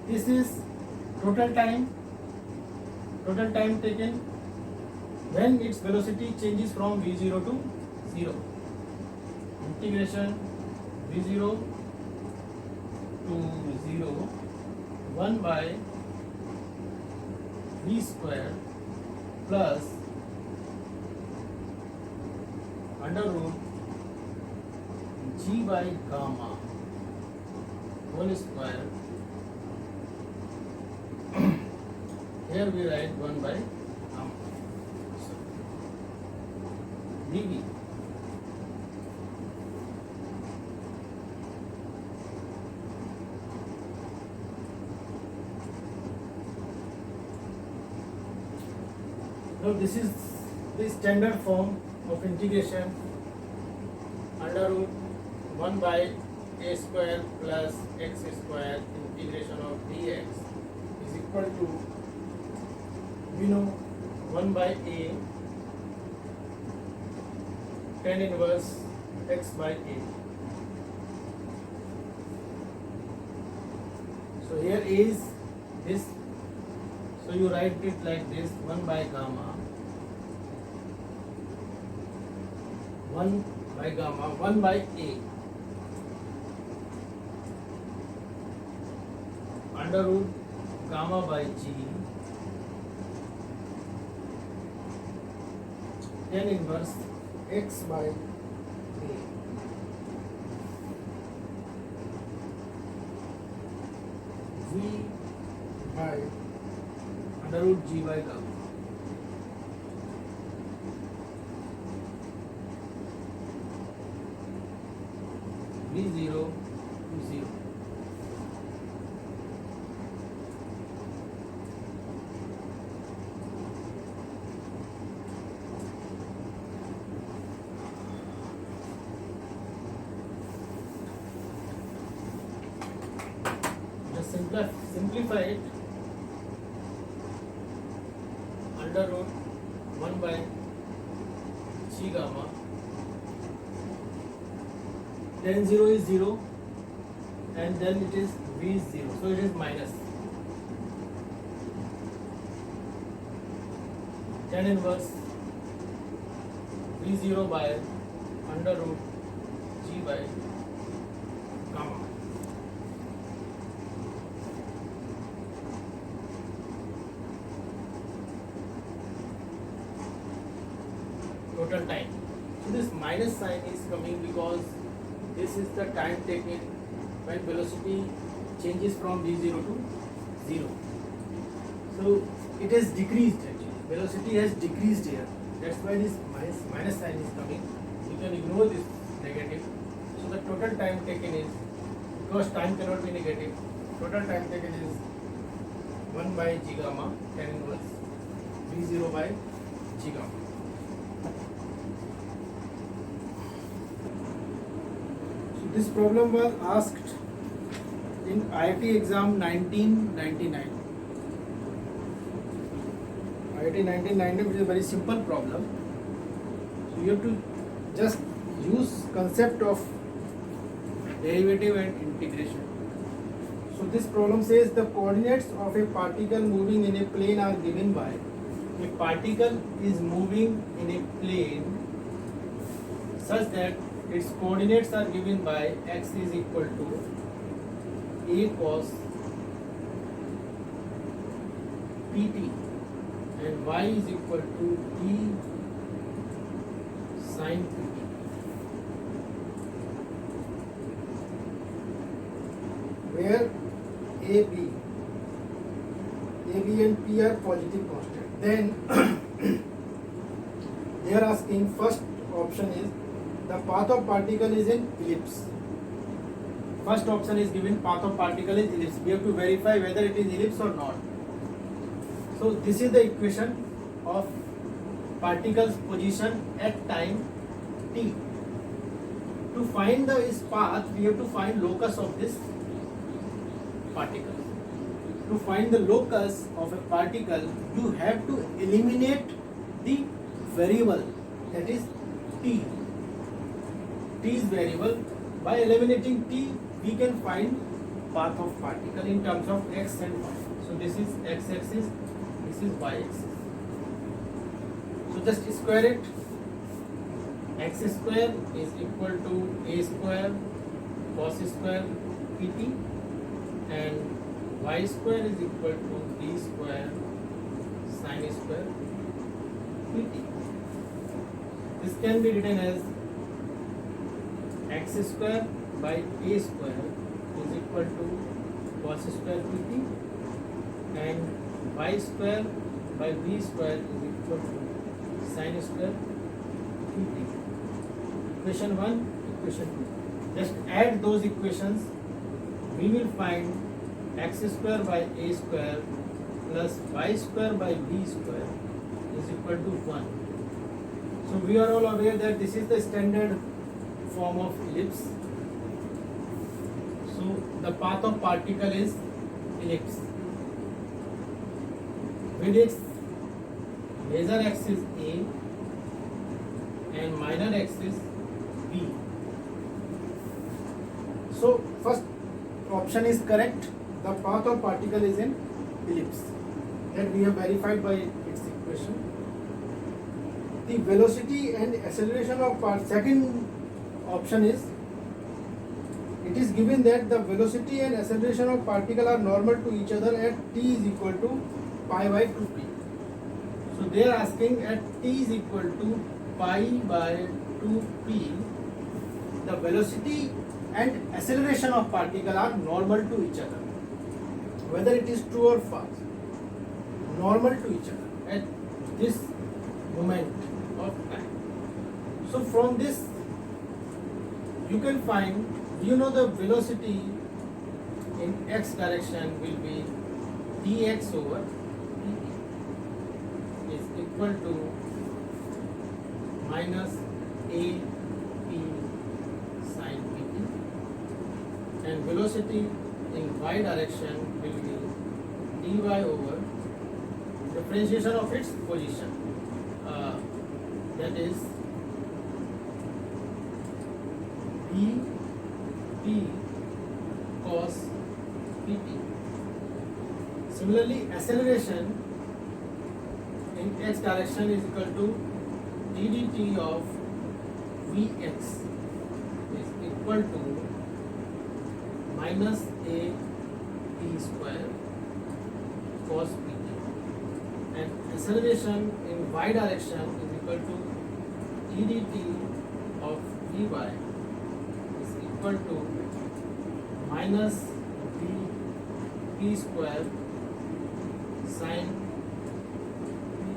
This is total time taken when its velocity changes from v0 to 0. Integration v0 to 0, 1 by v square plus under root g by gamma whole square. Here we write 1 by gamma dv. Now this is the standard form of integration. Under root 1 by a square plus x square integration of dx is equal to, we know 1 by a tan inverse x by a. So here is this, so you write it like this, 1 by gamma, 1 by gamma, 1 by a under root gamma by g tan inverse x by a. V by under root g by gamma. V0 to 0. Just simplify it. Under root 1 by g gamma. Then 0 is 0 and then it is v is 0, so it is minus tan inverse v0 by under root g by gamma. Total time. So this minus sign is coming because this is the time taken when velocity changes from v0 to 0. So it has decreased actually. Velocity has decreased here. That's why this minus sign is coming. You can ignore this negative. So the total time taken is, because time cannot be negative, total time taken is 1 by g gamma tan inverse v0 by g gamma. So this problem was asked in IIT exam 1999. IIT 1999, which is a very simple problem. So you have to just use concept of derivative and integration. So this problem says the coordinates of a particle moving in a plane are given by, a particle is moving in a plane such that its coordinates are given by x is equal to a cos pt and y is equal to b sin pt. Where AB and P are positive constant. Then they are asking, first option is the path of particle is in ellipse. First option is given, path of particle is ellipse. We have to verify whether it is ellipse or not. So this is the equation of particle's position at time t. To find its path, we have to find locus of this particle. To find the locus of a particle, you have to eliminate the variable, that is t. T is variable. By eliminating t, we can find path of particle in terms of x and y. So this is x-axis, this is y-axis. So just square it. X square is equal to a square cos square pt and y square is equal to b square sin square pt. This can be written as x square by a square is equal to cos square pt and y square by b square is equal to sin square pt. Equation 1, equation 2. Just add those equations. We will find x square by a square plus y square by b square is equal to 1. So we are all aware that this is the standard form of ellipse. So the path of particle is ellipse. With its major axis A and minor axis B. So first option is correct. The path of particle is in ellipse. That we have verified by its equation. The velocity and acceleration of part. Second option is, it is given that the velocity and acceleration of particle are normal to each other at t is equal to pi by 2p. So they are asking at t is equal to pi by 2p, the velocity and acceleration of particle are normal to each other. Whether it is true or false, normal to each other at this moment of time. So from this you can find, you know, the velocity in x direction will be dx over dt is equal to minus a p sin pt, and velocity in y direction will be dy over differentiation of its position, that is p cos pt. Similarly, acceleration in x direction is equal to ddt of vx is equal to minus a p square cos pt, and acceleration in y direction is equal to ddt of vy is equal to minus b P square sin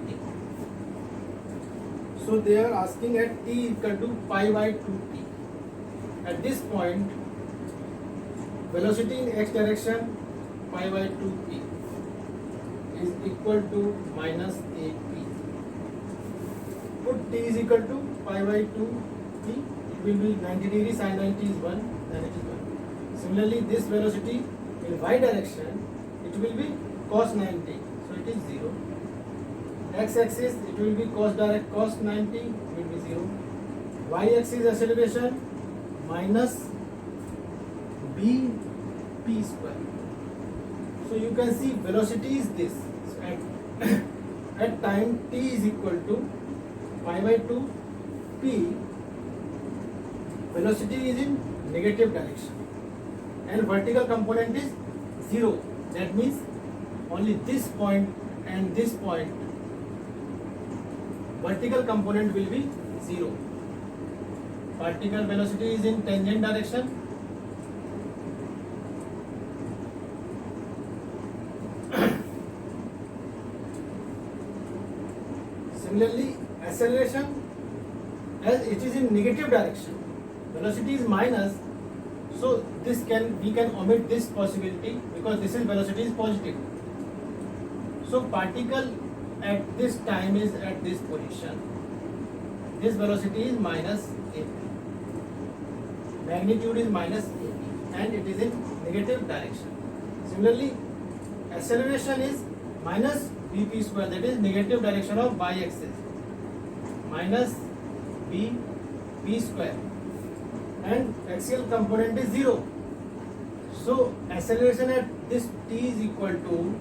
Pt. So they are asking at t equal to pi by 2t. At this point, velocity in x direction pi by 2p is equal to minus ap. Put t is equal to pi by 2p, it will be 90 degree, sin 90 is 1, then it is 1. Similarly, this velocity in y direction, it will be cos 90, so it is 0. X axis, it will be cos 90, it will be 0. Y axis acceleration minus bp square. So you can see velocity is this. So at time t is equal to pi by 2 p, velocity is in negative direction and vertical component is 0. That means only this point and this point, vertical component will be 0. Particle velocity is in tangent direction. Similarly, acceleration, as it is in negative direction, velocity is minus, so we can omit this possibility because this is velocity is positive. So particle at this time is at this position. This velocity is minus ap. Magnitude is minus ap and it is in negative direction. Similarly, acceleration is minus bp square, that is negative direction of y axis, minus bp square, and axial component is 0. So acceleration at this t is equal to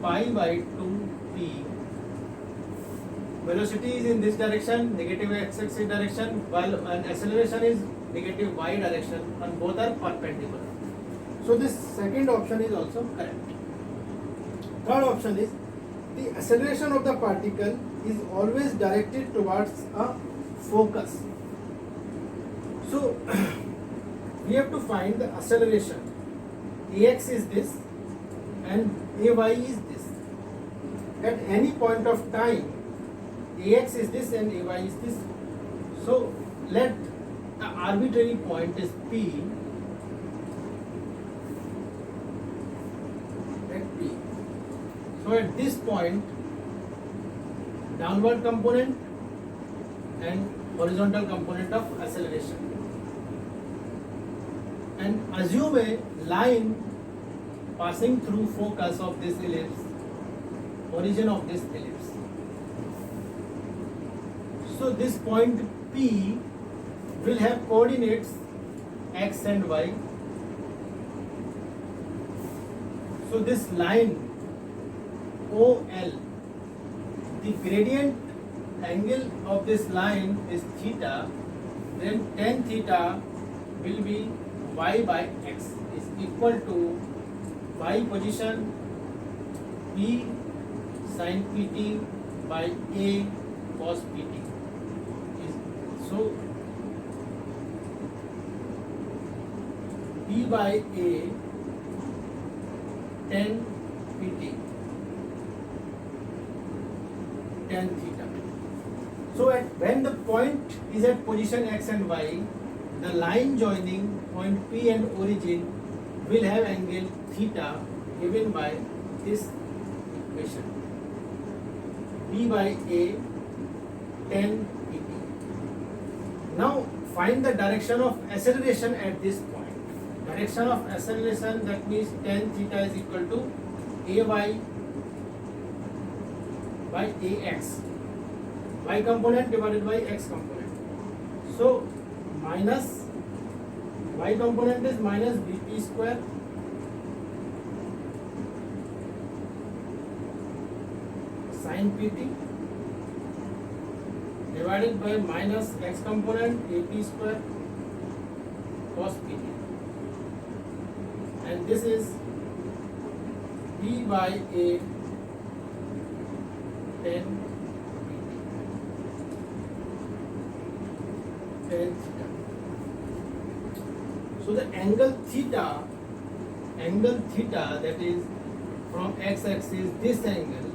pi by 2p. Velocity is in this direction, negative x-axis direction, while an acceleration is negative y direction, and both are perpendicular. So this second option is also correct. Third option is the acceleration of the particle is always directed towards a focus. So we have to find the acceleration. Ax is this and ay is this. At any point of time, ax is this and ay is this. So let the arbitrary point is P. Let P. So at this point, downward component and horizontal component of acceleration. And assume a line passing through focus of this ellipse, origin of this ellipse. So this point P will have coordinates x and y. So this line OL, the gradient angle of this line is theta, then tan theta will be y by x is equal to y position P sin Pt by A cos Pt. So P by A tan Pt, tan theta. So when the point is at position x and y, the line joining point P and origin will have angle theta given by this equation. P by A tan Pt. Now find the direction of acceleration at this point. Direction of acceleration, that means tan theta is equal to Ay by Ax. Y component divided by x component. So minus y component is minus bp square sin pt divided by minus x component ap square cos pt, and this is p by a tan theta. So the angle theta angle theta, that is from x-axis this angle,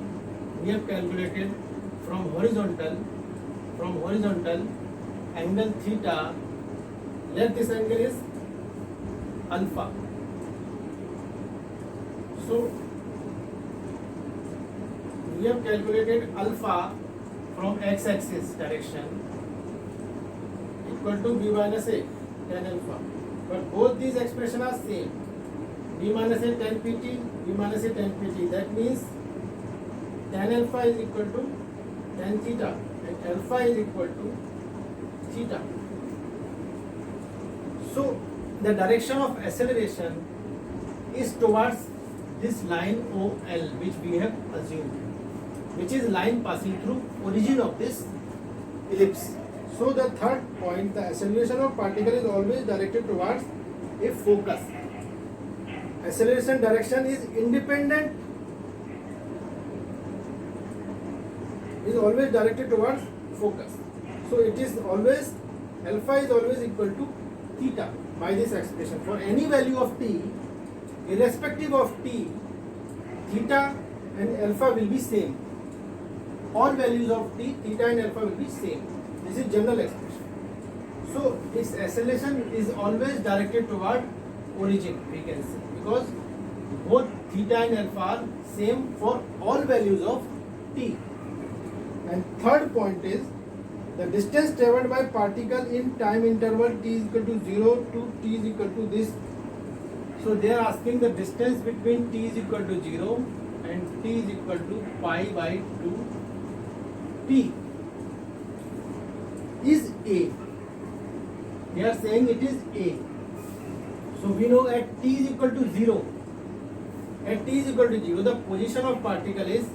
we have calculated from horizontal angle theta, let this angle is alpha. So we have calculated alpha from x-axis direction equal to b minus a tan alpha, but both these expressions are same, b minus a tan pt, b minus a tan pt. That means tan alpha is equal to tan theta and alpha is equal to theta. So the direction of acceleration is towards this line OL, which we have assumed, which is line passing through origin of this ellipse. So the third point, the acceleration of particle is always directed towards a focus. Acceleration direction is independent, is always directed towards focus. So it is always, alpha is always equal to theta by this expression. For any value of t, irrespective of t, theta and alpha will be same. All values of t, theta and alpha will be same. This is general expression. So its acceleration is always directed toward origin, we can say, because both theta and alpha are same for all values of t. And third point is the distance traveled by particle in time interval t is equal to 0 to t is equal to this. So they are asking the distance between t is equal to 0 and t is equal to pi by 2 t is a. They are saying it is a. So we know at t is equal to 0. At t is equal to 0, the position of particle is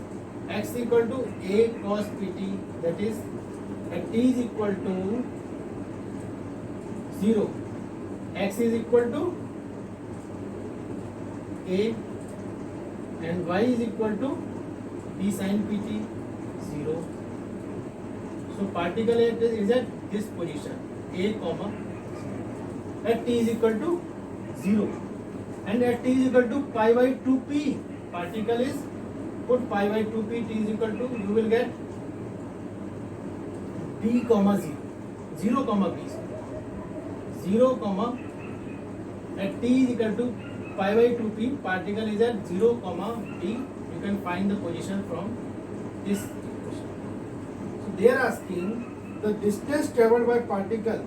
x equal to a cos pt, that is at t is equal to 0, x is equal to a and y is equal to p sin pt 0. So particle is at this position a comma at t is equal to 0 and at t is equal to pi by 2p, particle is put pi by 2p, t is equal to, you will get b comma 0, 0 comma b, 0 comma at t is equal to pi by 2p, particle is at 0 comma b. You can find the position from this equation. So they are asking the distance traveled by particle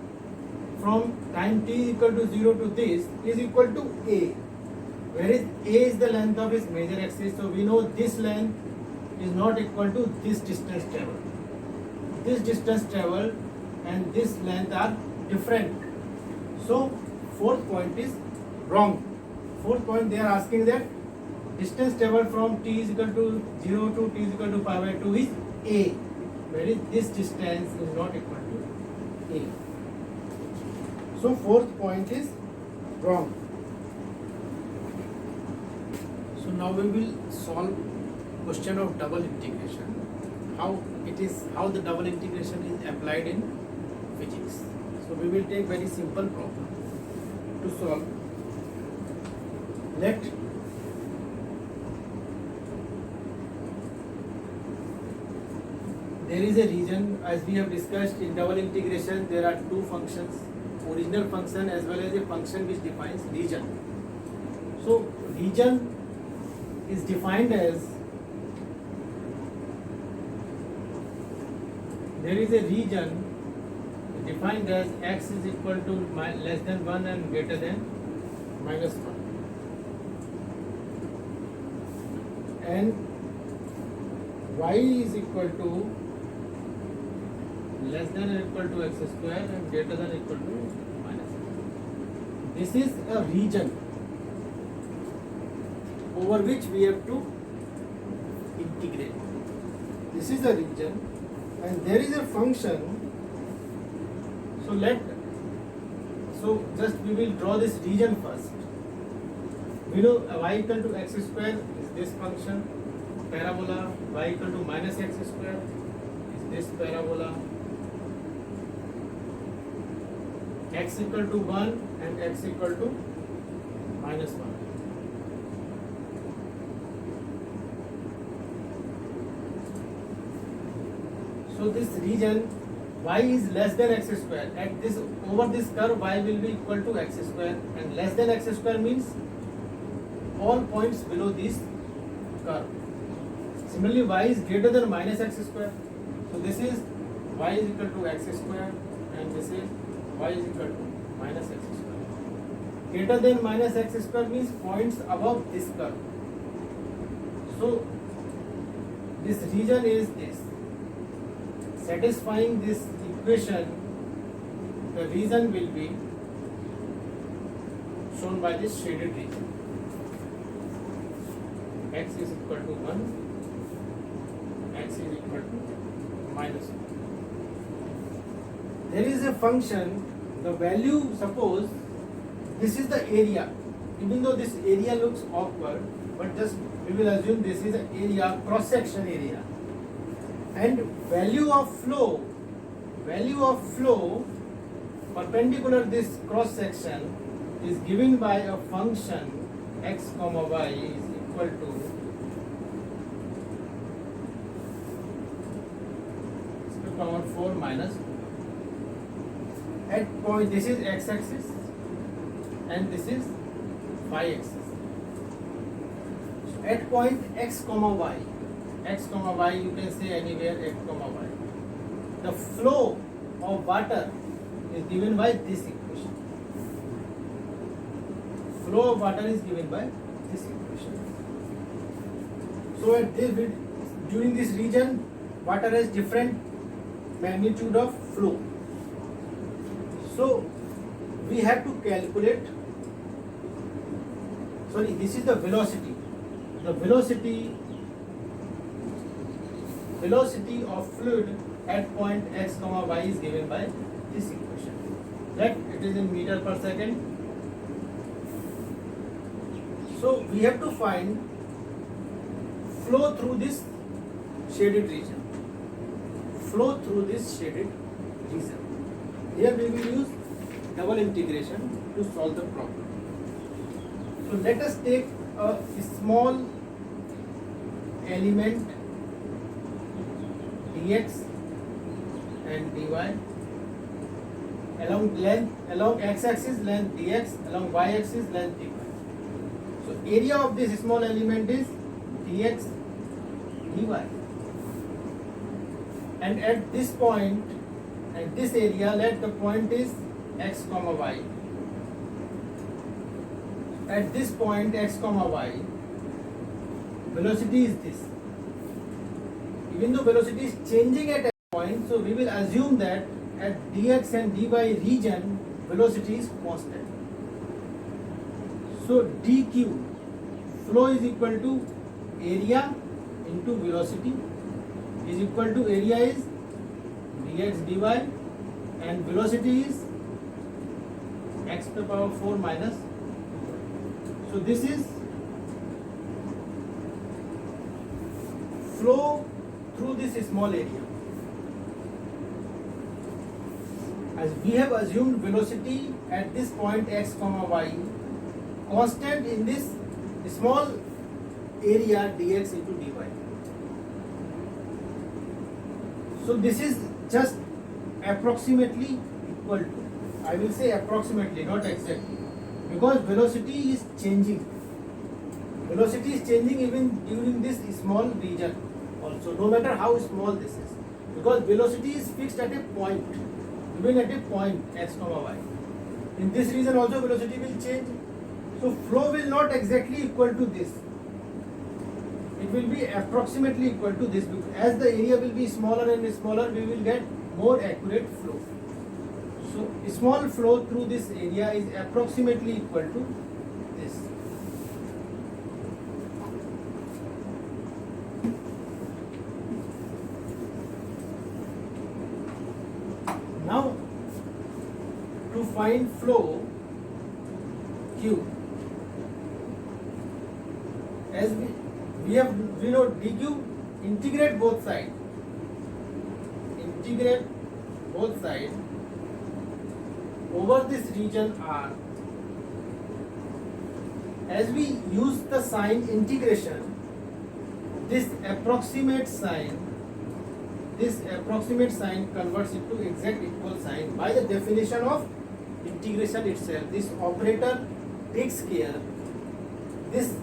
from time t is equal to 0 to this is equal to a, whereas a is the length of its major axis. So we know this length is not equal to this distance traveled. This distance traveled and this length are different. So fourth point is wrong. Fourth point, they are asking that distance traveled from t is equal to 0 to t is equal to pi by 2 is a, whereas this distance is not equal to a. So fourth point is wrong. So now we will solve question of double integration. How the double integration is applied in physics. So we will take very simple problem to solve. Let there is a region, as we have discussed in double integration, there are two functions, original function as well as a function which defines region. So region is defined as, there is a region defined as x is equal to less than 1 and greater than minus 1. And y is equal to less than or equal to x square and greater than or equal to minus 1. This is a region over which we have to integrate. This is a region and there is a function. So just we will draw this region first. We know y equal to x square is this function, parabola, y equal to minus x square is this parabola, x equal to 1 and x equal to minus 1. So this region y is less than x square. At this over this curve y will be equal to x square, and less than x square means all points below this curve. Similarly, y is greater than minus x square. So this is y is equal to x square, and this is y is equal to minus x square. Greater than minus x square means points above this curve. So this region is this. Satisfying this equation, the region will be shown by this shaded region. X is equal to 1, x is equal to minus 1. There is a function, the value, suppose this is the area. Even though this area looks awkward, but just we will assume this is the area, cross section area. And value of flow perpendicular this cross section is given by a function x comma y is equal to power 4 minus 2. At point, this is x axis and this is y axis. So at point x comma y you can say anywhere x comma y, the flow of water is given by this equation. Flow of water is given by this equation. So at this, during this region, water has different magnitude of flow. So we have to calculate, sorry, this is the velocity. The velocity of fluid at point x comma y is given by this equation. That it is in meter per second. So we have to find flow through this shaded region. Flow through this shaded region. Here we will use double integration to solve the problem. So let us take a small element dx and dy along x-axis length dx, along y-axis length dy. So area of this small element is dx dy. And at this point, at this area, let the point is x comma y. At this point x comma y, velocity is this. Even though velocity is changing at a point, so we will assume that at dx and dy region, velocity is constant. So dq, flow is equal to area into velocity is equal to, area is dx dy and velocity is x to the power 4 minus 2. So this is flow through this small area. As we have assumed velocity at this point x comma y constant in this small area dx into dy. So this is just approximately equal to, I will say approximately, not exactly, because velocity is changing. Velocity is changing even during this small region also, no matter how small this is, because velocity is fixed at a point, even at a point x comma y. In this region also velocity will change. So flow will not exactly equal to this. It will be approximately equal to this, because as the area will be smaller and smaller, we will get more accurate flow. So small flow through this area is approximately equal to this. Now to find flow Q, as we know dq, integrate both sides over this region R. As we use the sign integration, this approximate sign this approximate sign converts into exact equal sign by the definition of integration itself. This operator takes care this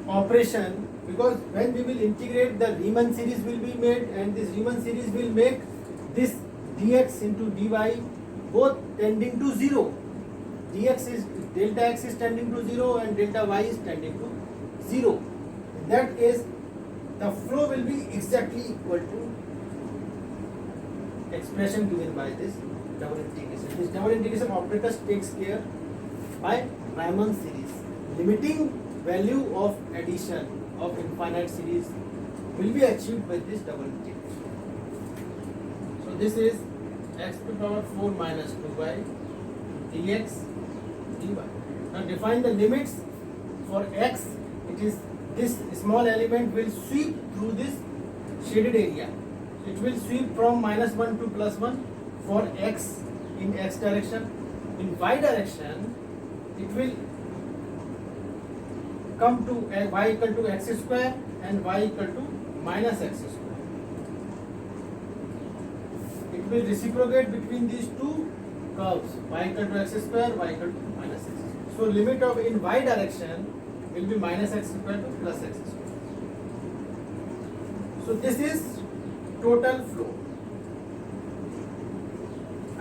operation, because when we will integrate, the Riemann series will be made, and this Riemann series will make this dx into dy both tending to 0. Dx is delta x is tending to 0 and delta y is tending to 0. In that case, the flow will be exactly equal to expression given by this double integration. This double integration operators takes care by Riemann series. Limiting value of addition of infinite series will be achieved by this double integration. So this is x to the power 4 minus 2y dx dy. Now define the limits for x. It is this small element will sweep through this shaded area. It will sweep from -1 to +1 for x in x direction. In y direction, it will come to y equal to x square and y equal to minus x square. It will reciprocate between these two curves, y equal to x square, y equal to minus x square. So limit of in y direction will be minus x square to plus x square. So this is total flow.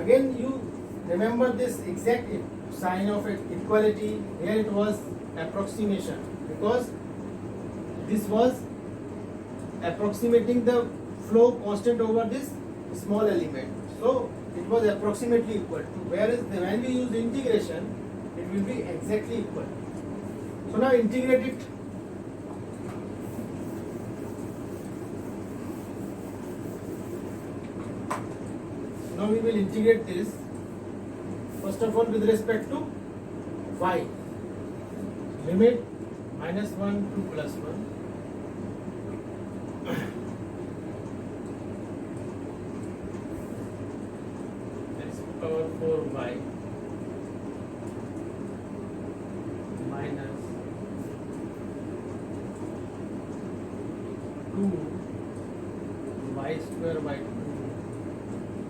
Again, you remember this exact sign of equality. Here it was approximation, because this was approximating the flow constant over this small element. So it was approximately equal to, whereas when we use integration, it will be exactly equal. So now integrate it. Now we will integrate this. First of all, with respect to y, limit -1 to +1. X to the power 4y minus 2y square by 2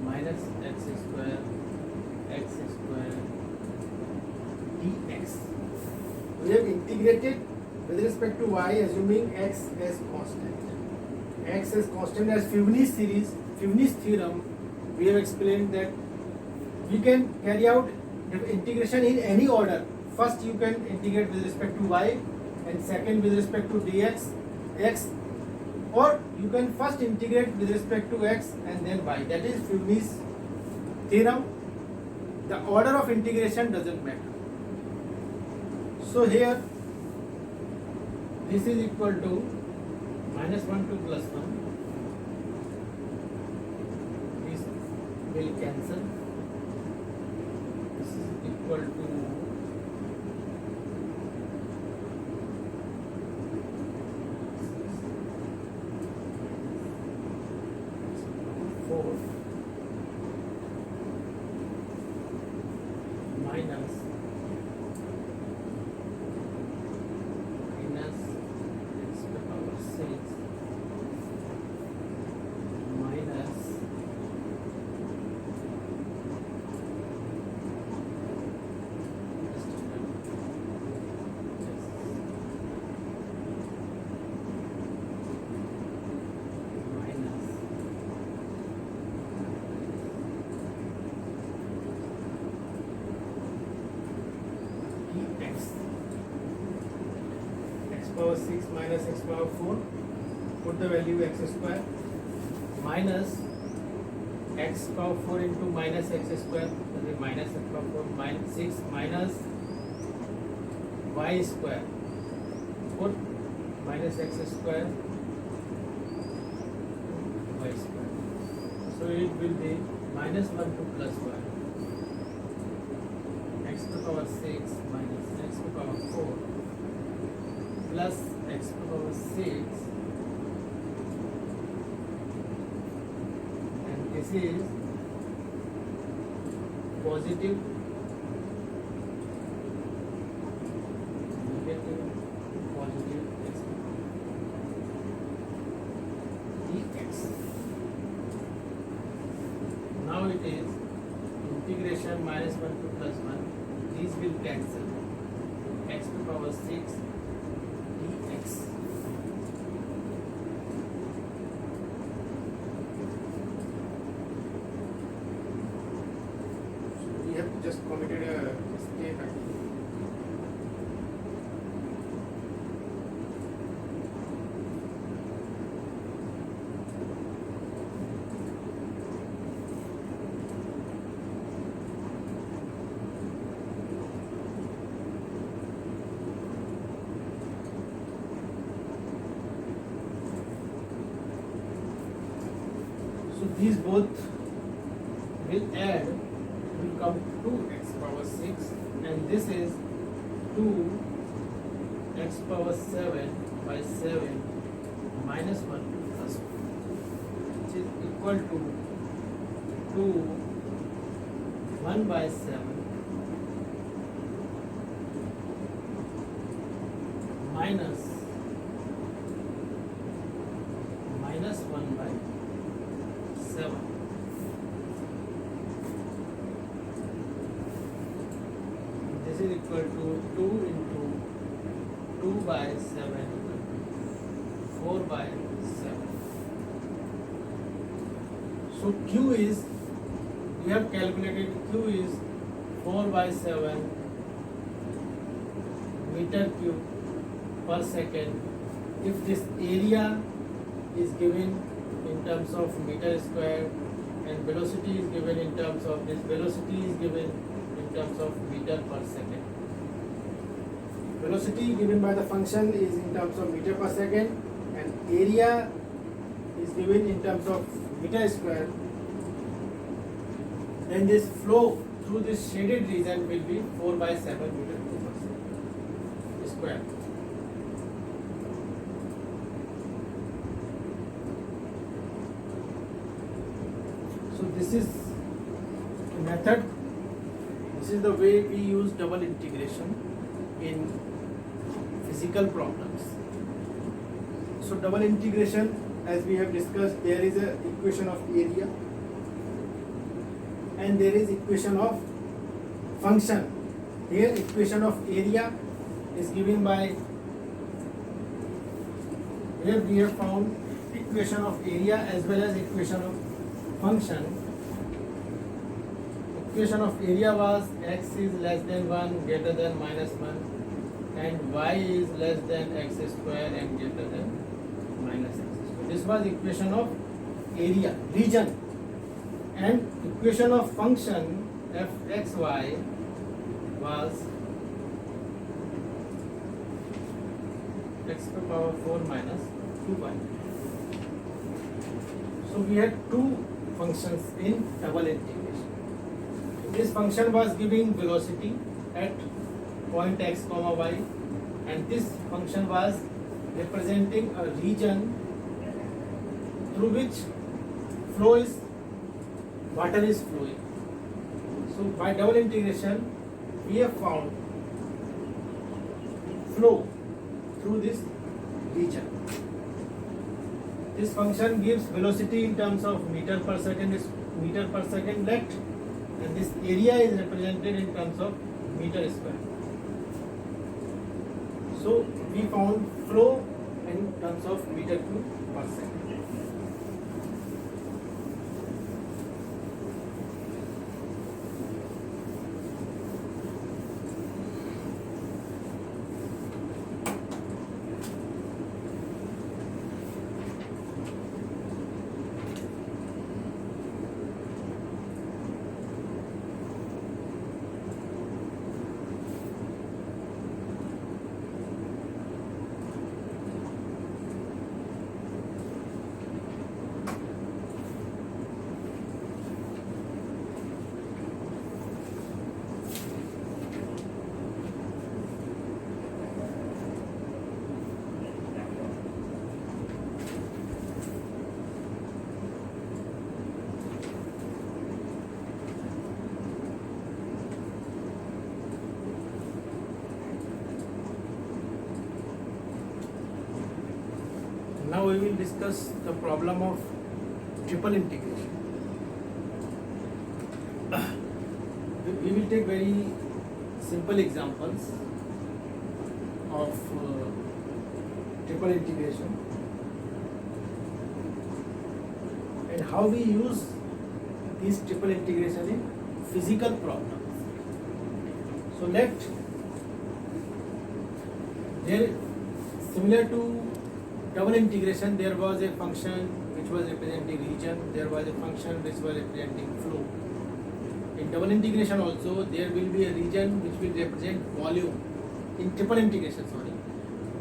minus x square dx. We have integrated with respect to y, assuming x as constant. X as constant as Fibonacci series, Fibonacci theorem. We have explained that we can carry out the integration in any order. First, you can integrate with respect to y, and second with respect to dx, x, or you can first integrate with respect to x and then y. That is Fibonacci theorem. The order of integration doesn't matter. So here, this is equal to -1 to +1. This will cancel. This is equal to 4 minus x to the power 6 minus power 6 minus x power 4, put the value x square, minus x power 4 into minus x square, that is minus x power 4 minus 6 minus y square, put minus x square y square. So it will be -1 to +1, x to the power 6 minus x to the power 4 plus x to the power 6, and this is positive, negative, positive x dx. is integration minus 1 to plus 1. These will cancel. X to power 6 dx. So we have just committed a mistake actually. So these both will add, will come to x power 6, and this is 2 x power 7 by 7 minus 1 plus 1, which is equal to 2 1 by 7 minus 1 by 7. This is equal to 2 into 2 by 7, 4 by 7. So Q is, we have calculated Q is 4 by 7 meter cube per second. If this area is given in terms of meter square and velocity is given in terms of, this velocity is given in terms of meter per second. Velocity given by the function is in terms of meter per second and area is given in terms of meter square. Then this flow through this shaded region will be 4 by 7 meter per second square. So this is a method, this is the way we use double integration in physical problems. So double integration, as we have discussed, there is a equation of area and there is equation of function. Here equation of area is given by, here we have found equation of area as well as equation of function. Equation of area was x is less than 1 greater than minus 1 and y is less than x square and greater than minus x square. This was equation of area, region, and equation of function fxy was x to the power 4 minus 2y. So we had two functions in double integration. This function was giving velocity at point x comma y, and this function was representing a region through which water is flowing. So by double integration we have found flow through this region. This function gives velocity in terms of meter per second left, and this area is represented in terms of meter square. So we found flow in terms of meter cube per second. Now we will discuss the problem of triple integration. will take very simple examples of Triple integration. and how we use this triple integration in physical problems. So there, similar to double integration, there was a function which was representing region, there was a function which was representing flow. In double integration also, there will be a region which will represent volume. In triple integration,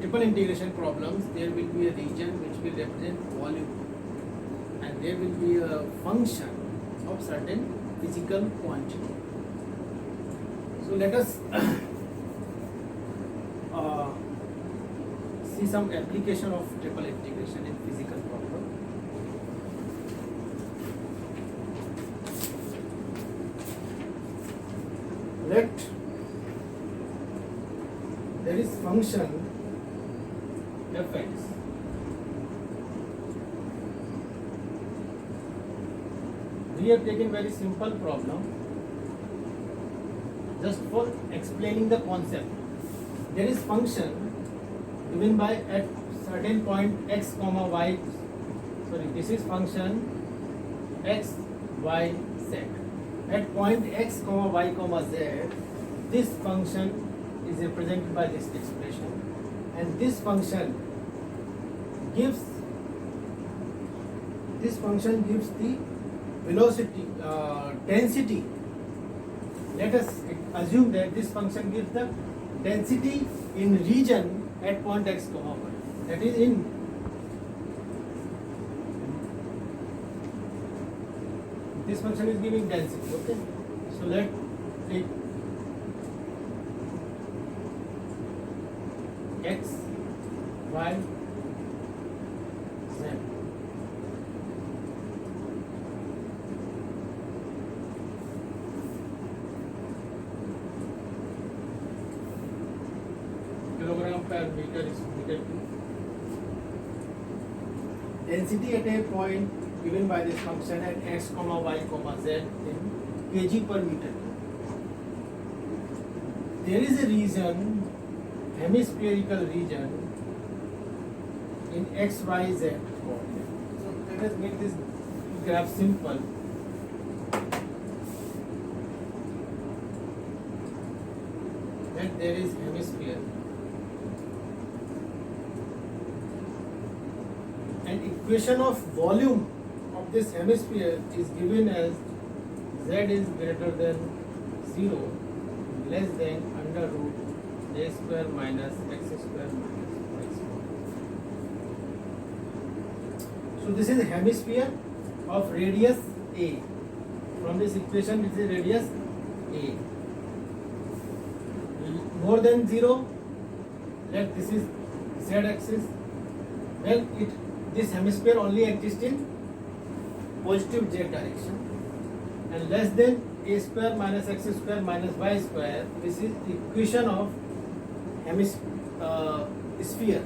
triple integration problems, there will be a region which will represent volume, and there will be a function of certain physical quantity. So let us see some application of triple integration in physical problem. Let there is function fx. We have taken very simple problem just for explaining the concept. There is function given by at certain point x comma y. Sorry, this is function x y z. At point x comma y comma z, this function is represented by this expression, and this function gives the velocity density. Let us assume that this function gives the density in region at point x comma y. That is in this function is giving density. Okay, so let take x, y, z. Kilogram per meter is meter cube. Density at a point given by this function at x comma y comma z in kg per meter cube. There is a region, hemispherical region in x, y, z coordinate. So let us make this graph simple. That there is hemisphere, and equation of volume of this hemisphere is given as z is greater than 0 less than under root a square minus x square minus y square. So this is a hemisphere of radius a. From this equation, this is radius a. More than 0, let this is z axis. Well, this hemisphere only exists in positive z direction, and less than a square minus x square minus y square. This is equation of sphere.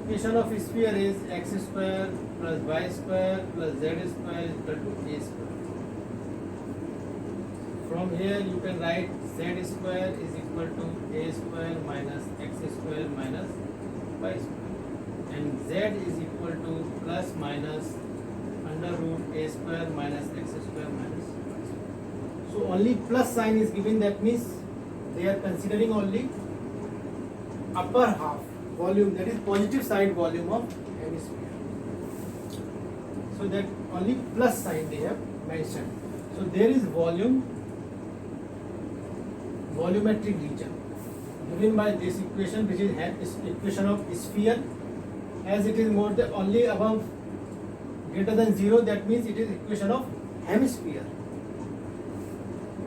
Equation of sphere is x square plus y square plus z square is equal to a square. From here you can write z square is equal to a square minus x square minus y square, and z is equal to plus minus under root a square minus x square minus y square. So only plus sign is given, that means they are considering only upper half volume, that is positive side volume of hemisphere. So that only plus sign they have mentioned. So there is volumetric region given by this equation, which is equation of sphere. As it is more than only above greater than 0, that means it is equation of hemisphere,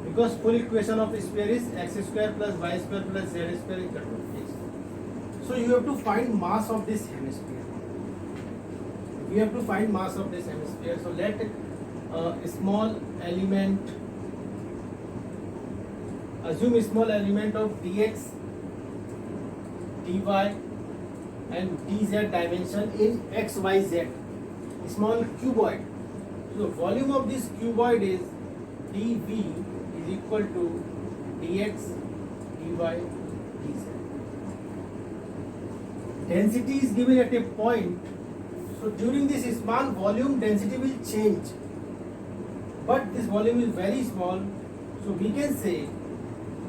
because full equation of sphere is x square plus y square plus z square equal to a square. So you have to find mass of this hemisphere. We have to find mass of this hemisphere. So let a small element, assume a small element of dx, dy and dz dimension in x, y, z, small cuboid. So volume of this cuboid is dV is is equal to dx dy dz. Density is given at a point, so during this small volume density will change, but this volume is very small, so we can say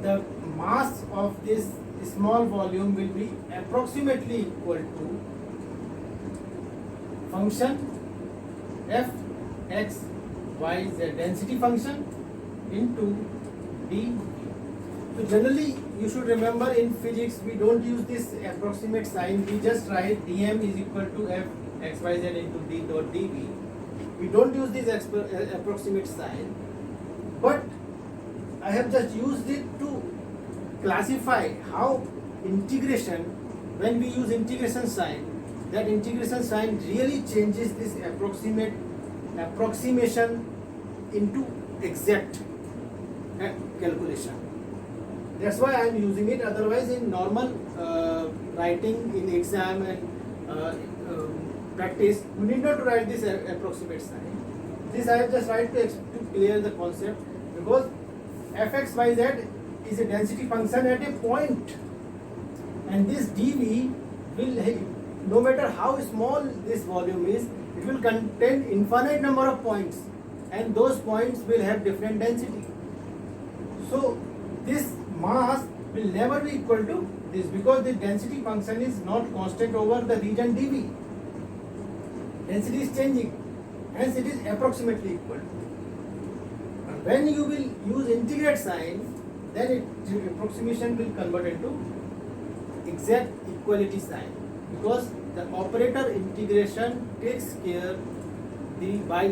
the mass of this small volume will be approximately equal to function f x y z, density function into d. So generally you should remember, in physics we don't use this approximate sign, we just write dm is equal to f x y z into d dot dv. We don't use this approximate sign, but I have just used it to classify how integration, when we use integration sign, that integration sign really changes this approximation into exact calculation. That's why I am using it. Otherwise, in normal writing in exam and practice, you need not to write this approximate sign. This I have just write to clear the concept, because fxyz is a density function at a point, and this dv will, no matter how small this volume is, it will contain infinite number of points, and those points will have different density. So this mass will never be equal to this, because the density function is not constant over the region dv. Density is changing, hence it is approximately equal. And when you will use integrate sign, then approximation will convert into exact equality sign, because the operator integration takes care by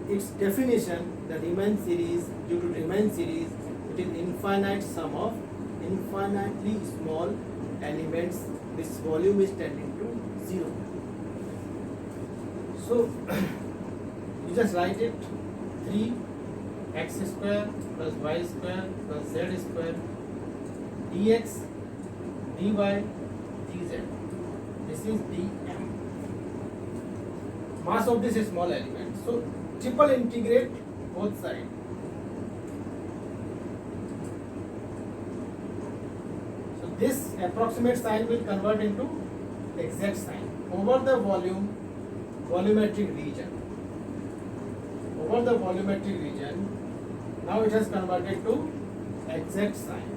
its definition, the Riemann series. Due to Riemann series, it is infinite sum of infinitely small elements. This volume is tending to 0. So you just write it 3 x square plus y square plus z square dx dy dz. This is dm, mass of this small element. So triple integrate both sides. So this approximate sign will convert into exact sign over the volumetric region. Over the volumetric region, now it has converted to exact sign.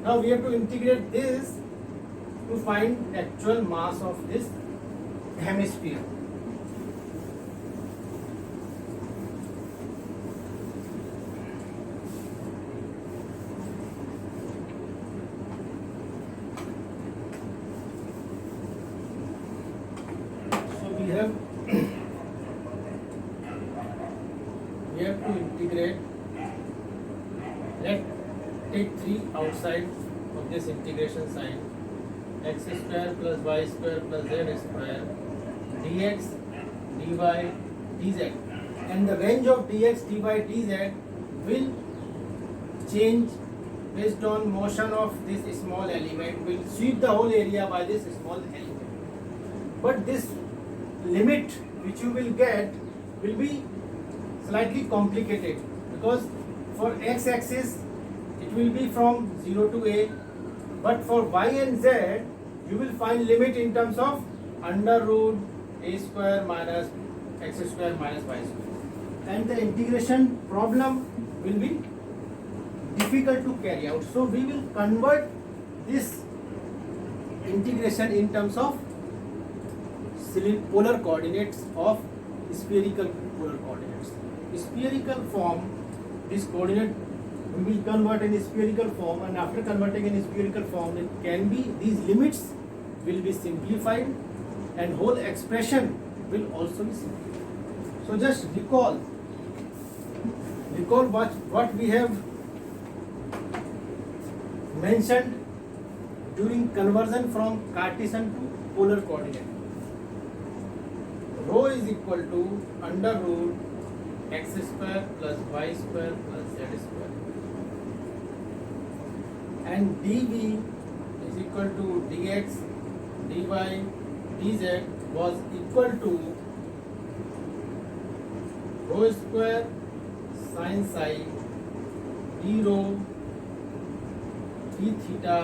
Now we have to integrate this to find actual mass of this hemisphere. So we have to integrate. Let's take 3 outside of this integration sign. X square plus y square plus z square dx dy dz, and the range of dx dy dz will change based on motion of this small element, will sweep the whole area by this small element. But this limit which you will get will be slightly complicated, because for x-axis it will be from 0 to a, but for y and z you will find limit in terms of under root a square minus x square minus y square, and the integration problem will be difficult to carry out. So we will convert this integration in terms of polar coordinates of spherical polar coordinates. Spherical form, this coordinate we will convert in spherical form, and after converting in spherical form, it can be, these limits will be simplified and whole expression will also be simplified. So just recall what we have mentioned during conversion from Cartesian to polar coordinate. Rho is equal to under root x square plus y square plus z square, and dv is equal to dx dy dz was equal to rho square sin psi d rho, d theta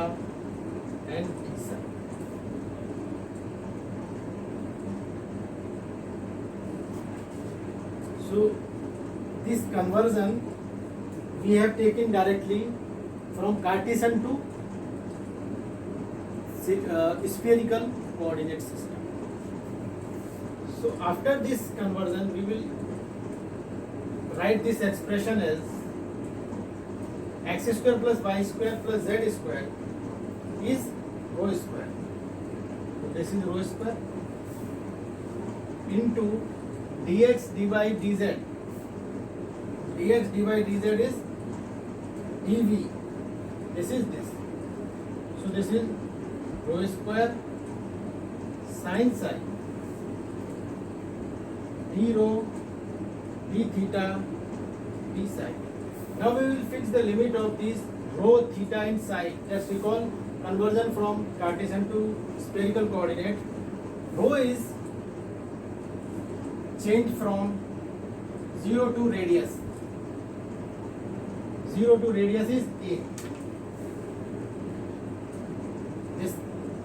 and d psi. So this conversion we have taken directly from Cartesian to spherical coordinate system. So after this conversion we will write this expression as x square plus y square plus z square is rho square. So this is rho square into dx dy dz. Dx dy dz is dv. This is this. So this is rho square sin psi d rho d theta d psi. Now we will fix the limit of these rho, theta and psi. Just recall conversion from Cartesian to spherical coordinate. Rho is changed from 0 to radius. 0 to radius is a. This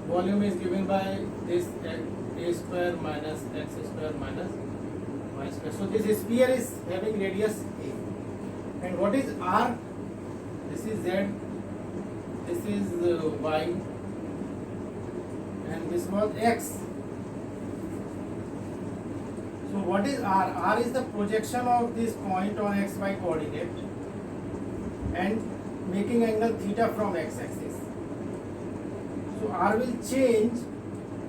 volume is given by this a square minus x square minus y square. So this sphere is having radius a. And what is r? This is z. This is y. And this was x. So what is r? R is the projection of this point on xy coordinate and making angle theta from x-axis. So r will change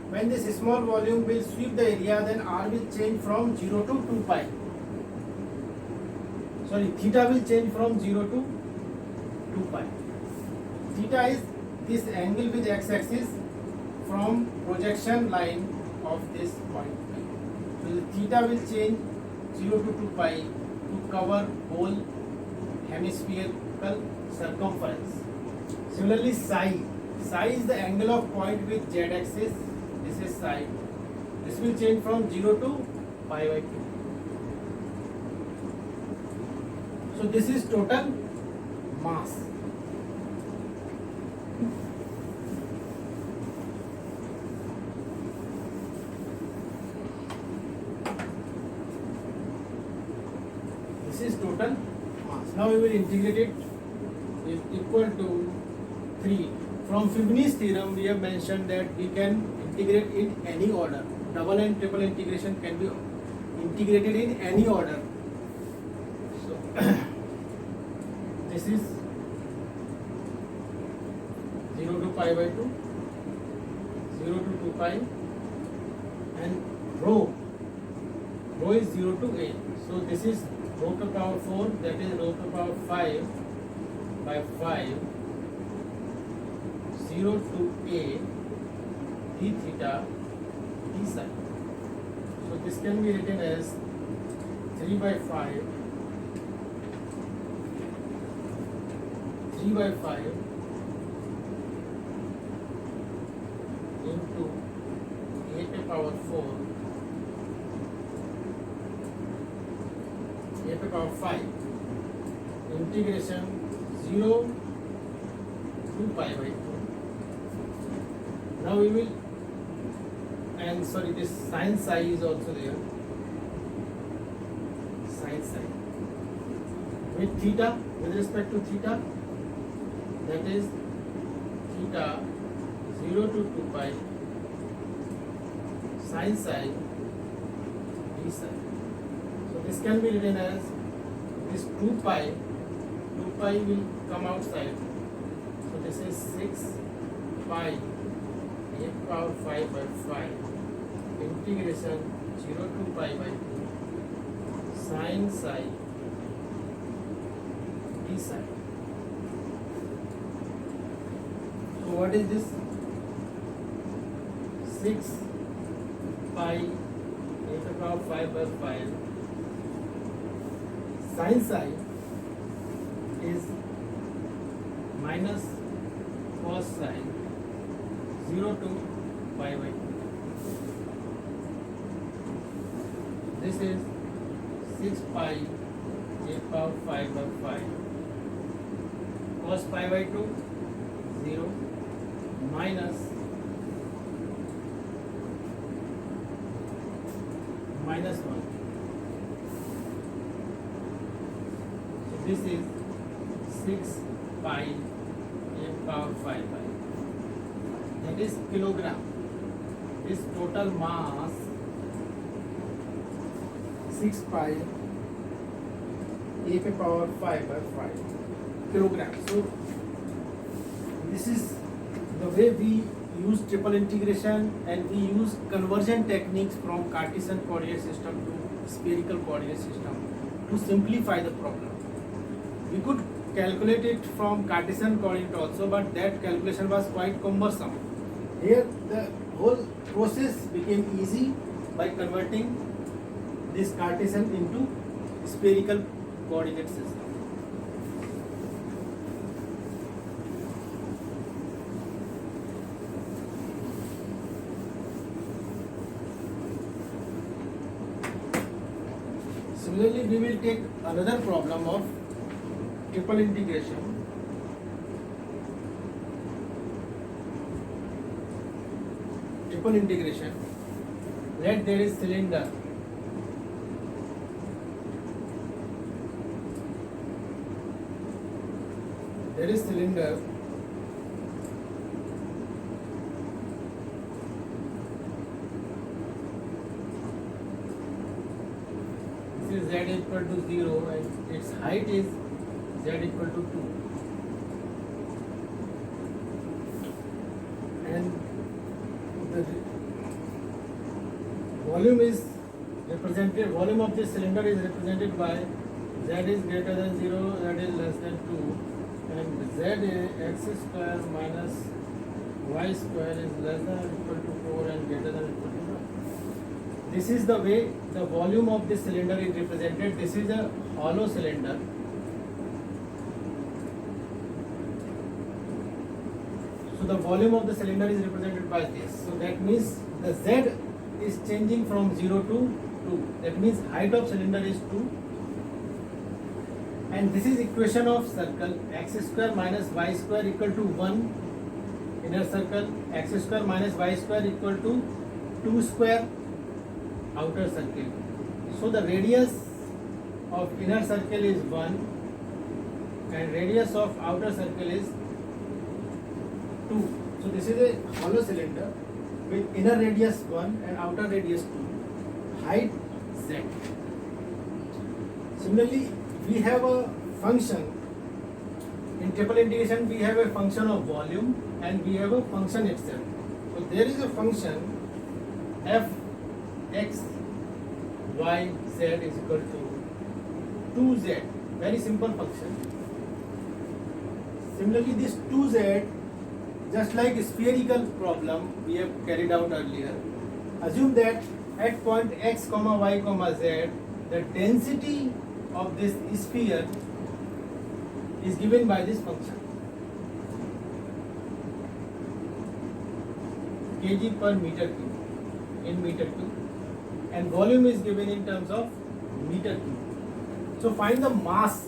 when this small volume will sweep the area, then r will change from 0 to 2 pi. Sorry, theta will change from 0 to 2 pi. Theta is this angle with x-axis from projection line of this point. So the theta will change 0 to 2 pi to cover whole hemispherical circumference. Similarly, psi. Psi is the angle of point with z-axis. This is psi. This will change from 0 to pi by 2. So this is total mass. This is total mass. Now we will integrate it is equal to 3. From Fibonacci's theorem we have mentioned that we can integrate in any order. Double and triple integration can be integrated in any order. So this is 0 to pi by 2, 0 to 2 pi, and rho is 0 to a. So this is rho to power 4, that is rho to power 5 by 5, 0 to a d theta d psi. So this can be written as 3 by 5 into a to power 4 a to power 5 integration 0 to pi by 2. Now we will, and sorry, this sin psi is also there. Sin psi with theta, with respect to theta, that is theta 0 to 2 pi sin psi d psi. So this can be written as this 2 pi will come outside. So this is 6 pi a power 5 by 5 integration 0 to pi by 2 sin psi d psi. So what is this? 6 pi a to power 5 by 5 sin psi is minus cos psi 0 to pi by 2. This is 6 pi a power 5 by 5 cos pi by 2 0 minus minus 1. So this is 6 pi in power 5 pi. That is kilogram. This total mass 6 pi a पे power 5 by 5 kilogram. So this is the way we use triple integration, and we use conversion techniques from Cartesian coordinate system to spherical coordinate system to simplify the problem. We could calculate it from Cartesian coordinate also, but that calculation was quite cumbersome. Here the whole process became easy by converting this Cartesian into spherical coordinate system. Similarly, we will take another problem of triple integration. Triple integration. Let there is cylinder. There is cylinder. This is z equal to 0 and its height is z equal to 2. And the volume is represented, volume of this cylinder is represented by z is greater than 0, z is less than 2, and z is x square minus y square is less than or equal to 4 and greater than or equal to 1. This is the way the volume of this cylinder is represented. This is a hollow cylinder. So the volume of the cylinder is represented by this. So that means the z is changing from 0 to 2. That means height of cylinder is 2. And this is equation of circle. X square minus y square equal to 1 inner circle. X square minus y square equal to 2 square outer circle. So the radius of inner circle is 1 and radius of outer circle is 2. So this is a hollow cylinder with inner radius 1 and outer radius 2. Height z. Similarly, we have a function. In triple integration, we have a function of volume and we have a function itself. So there is a function f x y z is equal to 2z. Very simple function. Similarly, this 2z, just like a spherical problem we have carried out earlier, assume that at point x comma y comma z, the density of this sphere is given by this function kg per meter cube in meter cube, and volume is given in terms of meter cube. So find the mass.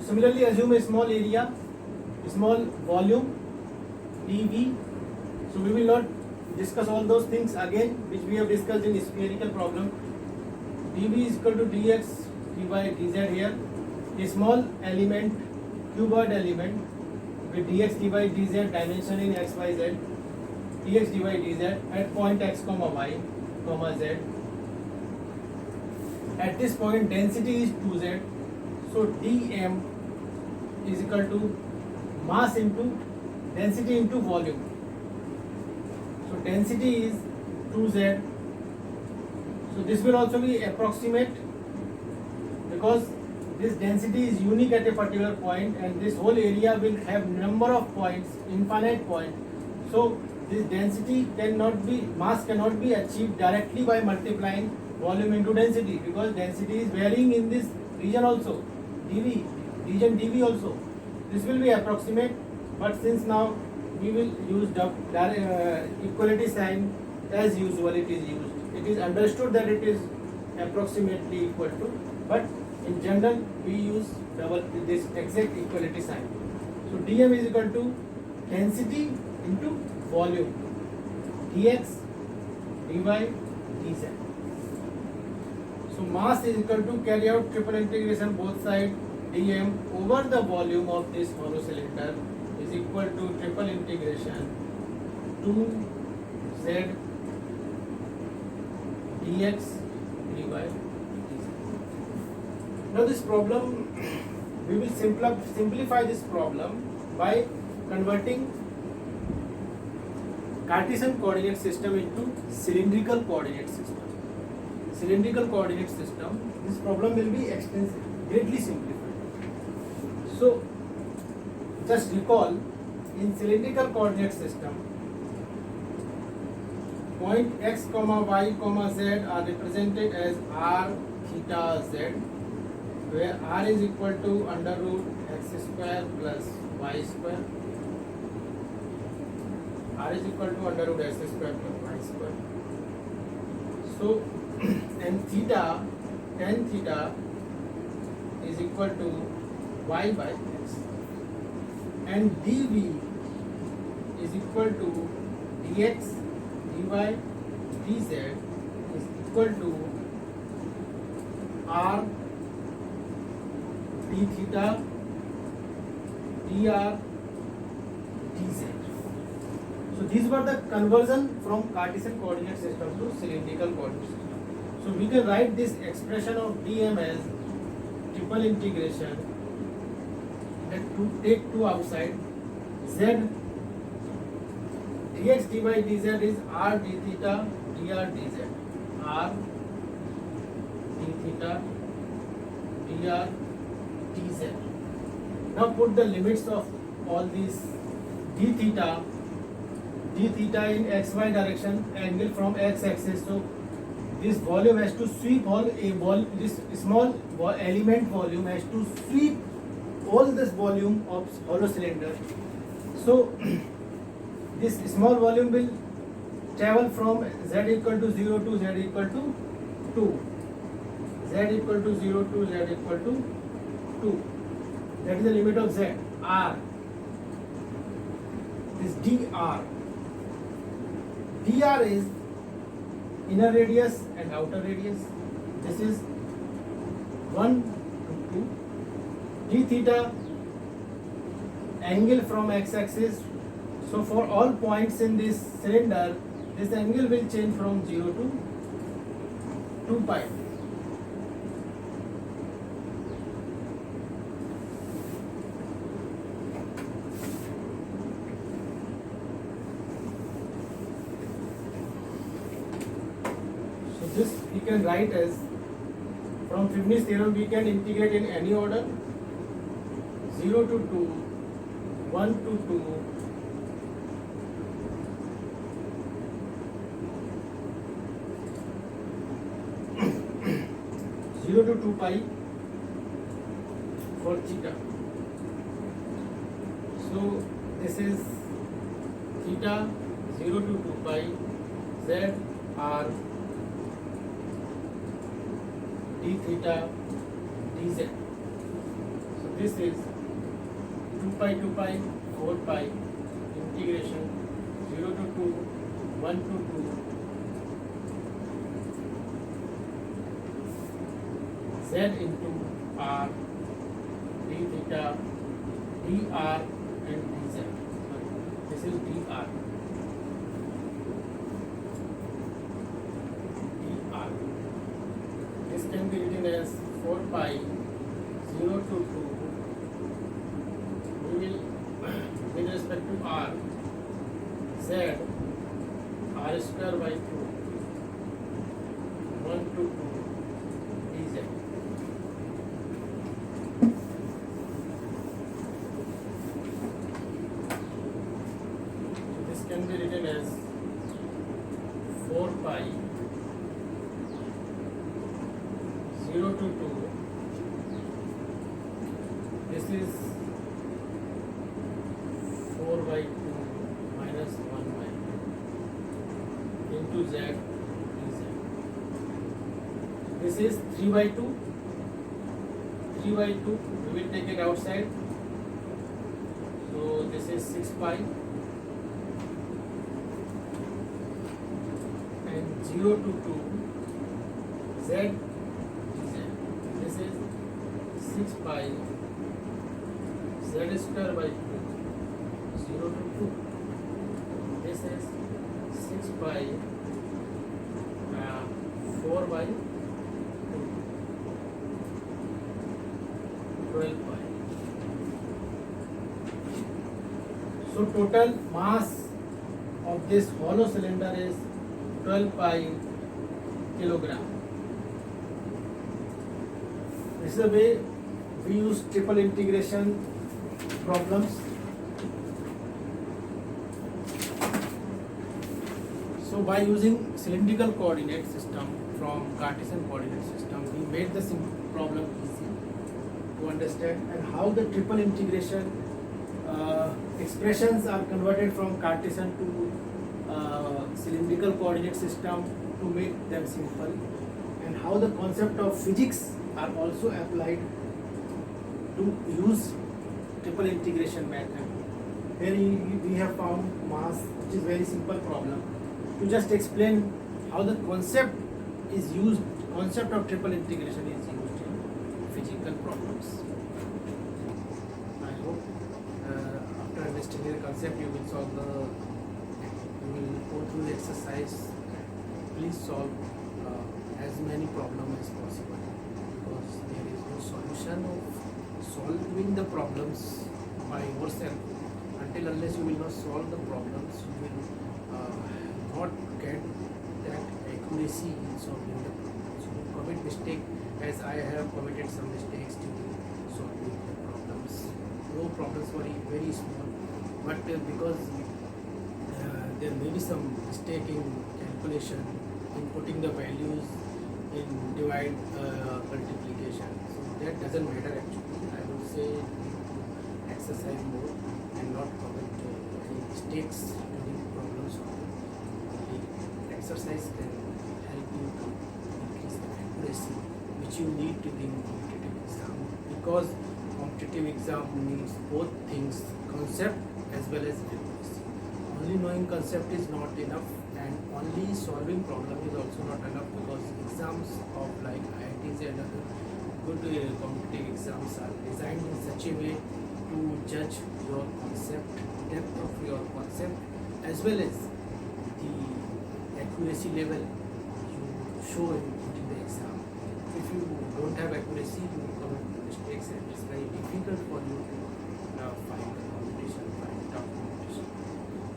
Similarly, assume a small area, small volume dV. So we will not discuss all those things again which we have discussed in spherical problem. dV is equal to dx dy dz here. A small element, cuboid element with dx dy dz dimension in x y z, dx dy dz at point x comma y comma z. At this point density is 2z, so dm is equal to mass into density into volume. So density is 2z. So this will also be approximate because this density is unique at a particular point and this whole area will have number of points, infinite points. So this density cannot be, mass cannot be achieved directly by multiplying volume into density, because density is varying in this region also, dV, region dV also. This will be approximate, but since now we will use equality sign as usual it is used. It is understood that it is approximately equal to, but in general we use this exact equality sign. So dm is equal to density into volume, dx dy dz. So mass is equal to, carry out triple integration both sides, dm over the volume of this hollow cylinder is equal to triple integration 2z dx dy dz. Now this problem, we will simplify this problem by converting Cartesian coordinate system into cylindrical coordinate system. Cylindrical coordinate system, this problem will be extensive, greatly simplified. So just recall, in cylindrical coordinate system, point x comma y comma z are represented as r theta z, where r is equal to under root x square plus y square, r is equal to under root x square plus y square. So and theta, tan theta is equal to y by x, and dv is equal to dx dy dz is equal to r d theta dr dz. So these were the conversion from Cartesian coordinate system to cylindrical coordinate system. So we can write this expression of dm as triple integration, and to take 2 outside, z dx dy dz is r d theta dr dz, r d theta dr dz. Now put the limits of all these. d theta in xy direction, angle from x axis. So this volume has to sweep this small element volume has to sweep all this volume of hollow cylinder. So this small volume will travel from z equal to 0 to z equal to 2, z equal to 0 to z equal to 2. That is the limit of z. R, this dr. dr is inner radius and outer radius. This is 1 to 2. d theta, angle from x-axis. So for all points in this cylinder, this angle will change from 0 to 2 pi. This we can write as, from Leibniz theorem we can integrate in any order, 0 to 2, 1 to 2, 0 to 2 pi for theta. So this is theta 0 to 2 pi z r d theta dz. So this is 2 pi 4 pi integration 0 to 2 1 to 2 z into r d theta dr and dz. This is dr. This can be written as 4 pi 0 to 2. We will, with respect to r, z r square by 2 1 to 2 dz. So this can be written as 4 pi 0 to 2. This is 4 by 2 minus 1 by 2 into z dz. This is 3 by 2. 3 by 2, we will take it outside. So this is 6 pi and 0 to 2 z dz. This is 6 pi z square by 2 0 to 2. This is 6 pi 4 by 2 12 pi. So total mass of this hollow cylinder is 12 pi kilogram. This is the way we use triple integration problems. So by using cylindrical coordinate system from Cartesian coordinate system, we made the problem easy to understand, and how the triple integration expressions are converted from Cartesian to cylindrical coordinate system to make them simple, and how the concept of physics are also applied to use triple integration method. Here we have found mass, which is very simple problem. To just explain how the concept is used, concept of triple integration is used in physical problems. I hope after understanding the concept you will go through the exercise. Please solve as many problems as possible, because there is no solution of solving the problems by yourself until unless you will not solve the problems. You will not get that accuracy in solving the problems. You will commit mistake, as I have committed some mistakes during solving the problems. No problems were very small, but because there may be some mistake in calculation, in putting the values in divide multiplication. So that doesn't matter actually. I would say exercise more and not commit any mistakes during problem solving. The exercise can help you to increase the accuracy which you need to give competitive exam, because competitive exam needs both things, concept as well as accuracy. Only knowing concept is not enough, and only solving problem is also not enough, because exams of like IIT JEE and other good competitive exams are designed in such a way to judge your concept, depth of your concept, as well as the accuracy level you show in putting the exam. If you don't have accuracy, you commit mistakes, and it's very difficult for you to find the competition, find tough competition.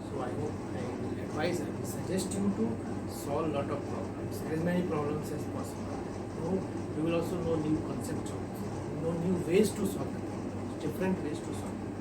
So I hope I will advise and suggest you to solve lot of problems, as many problems as possible. You will also know new concepts, know new ways to solve the problems, different ways to solve the problems.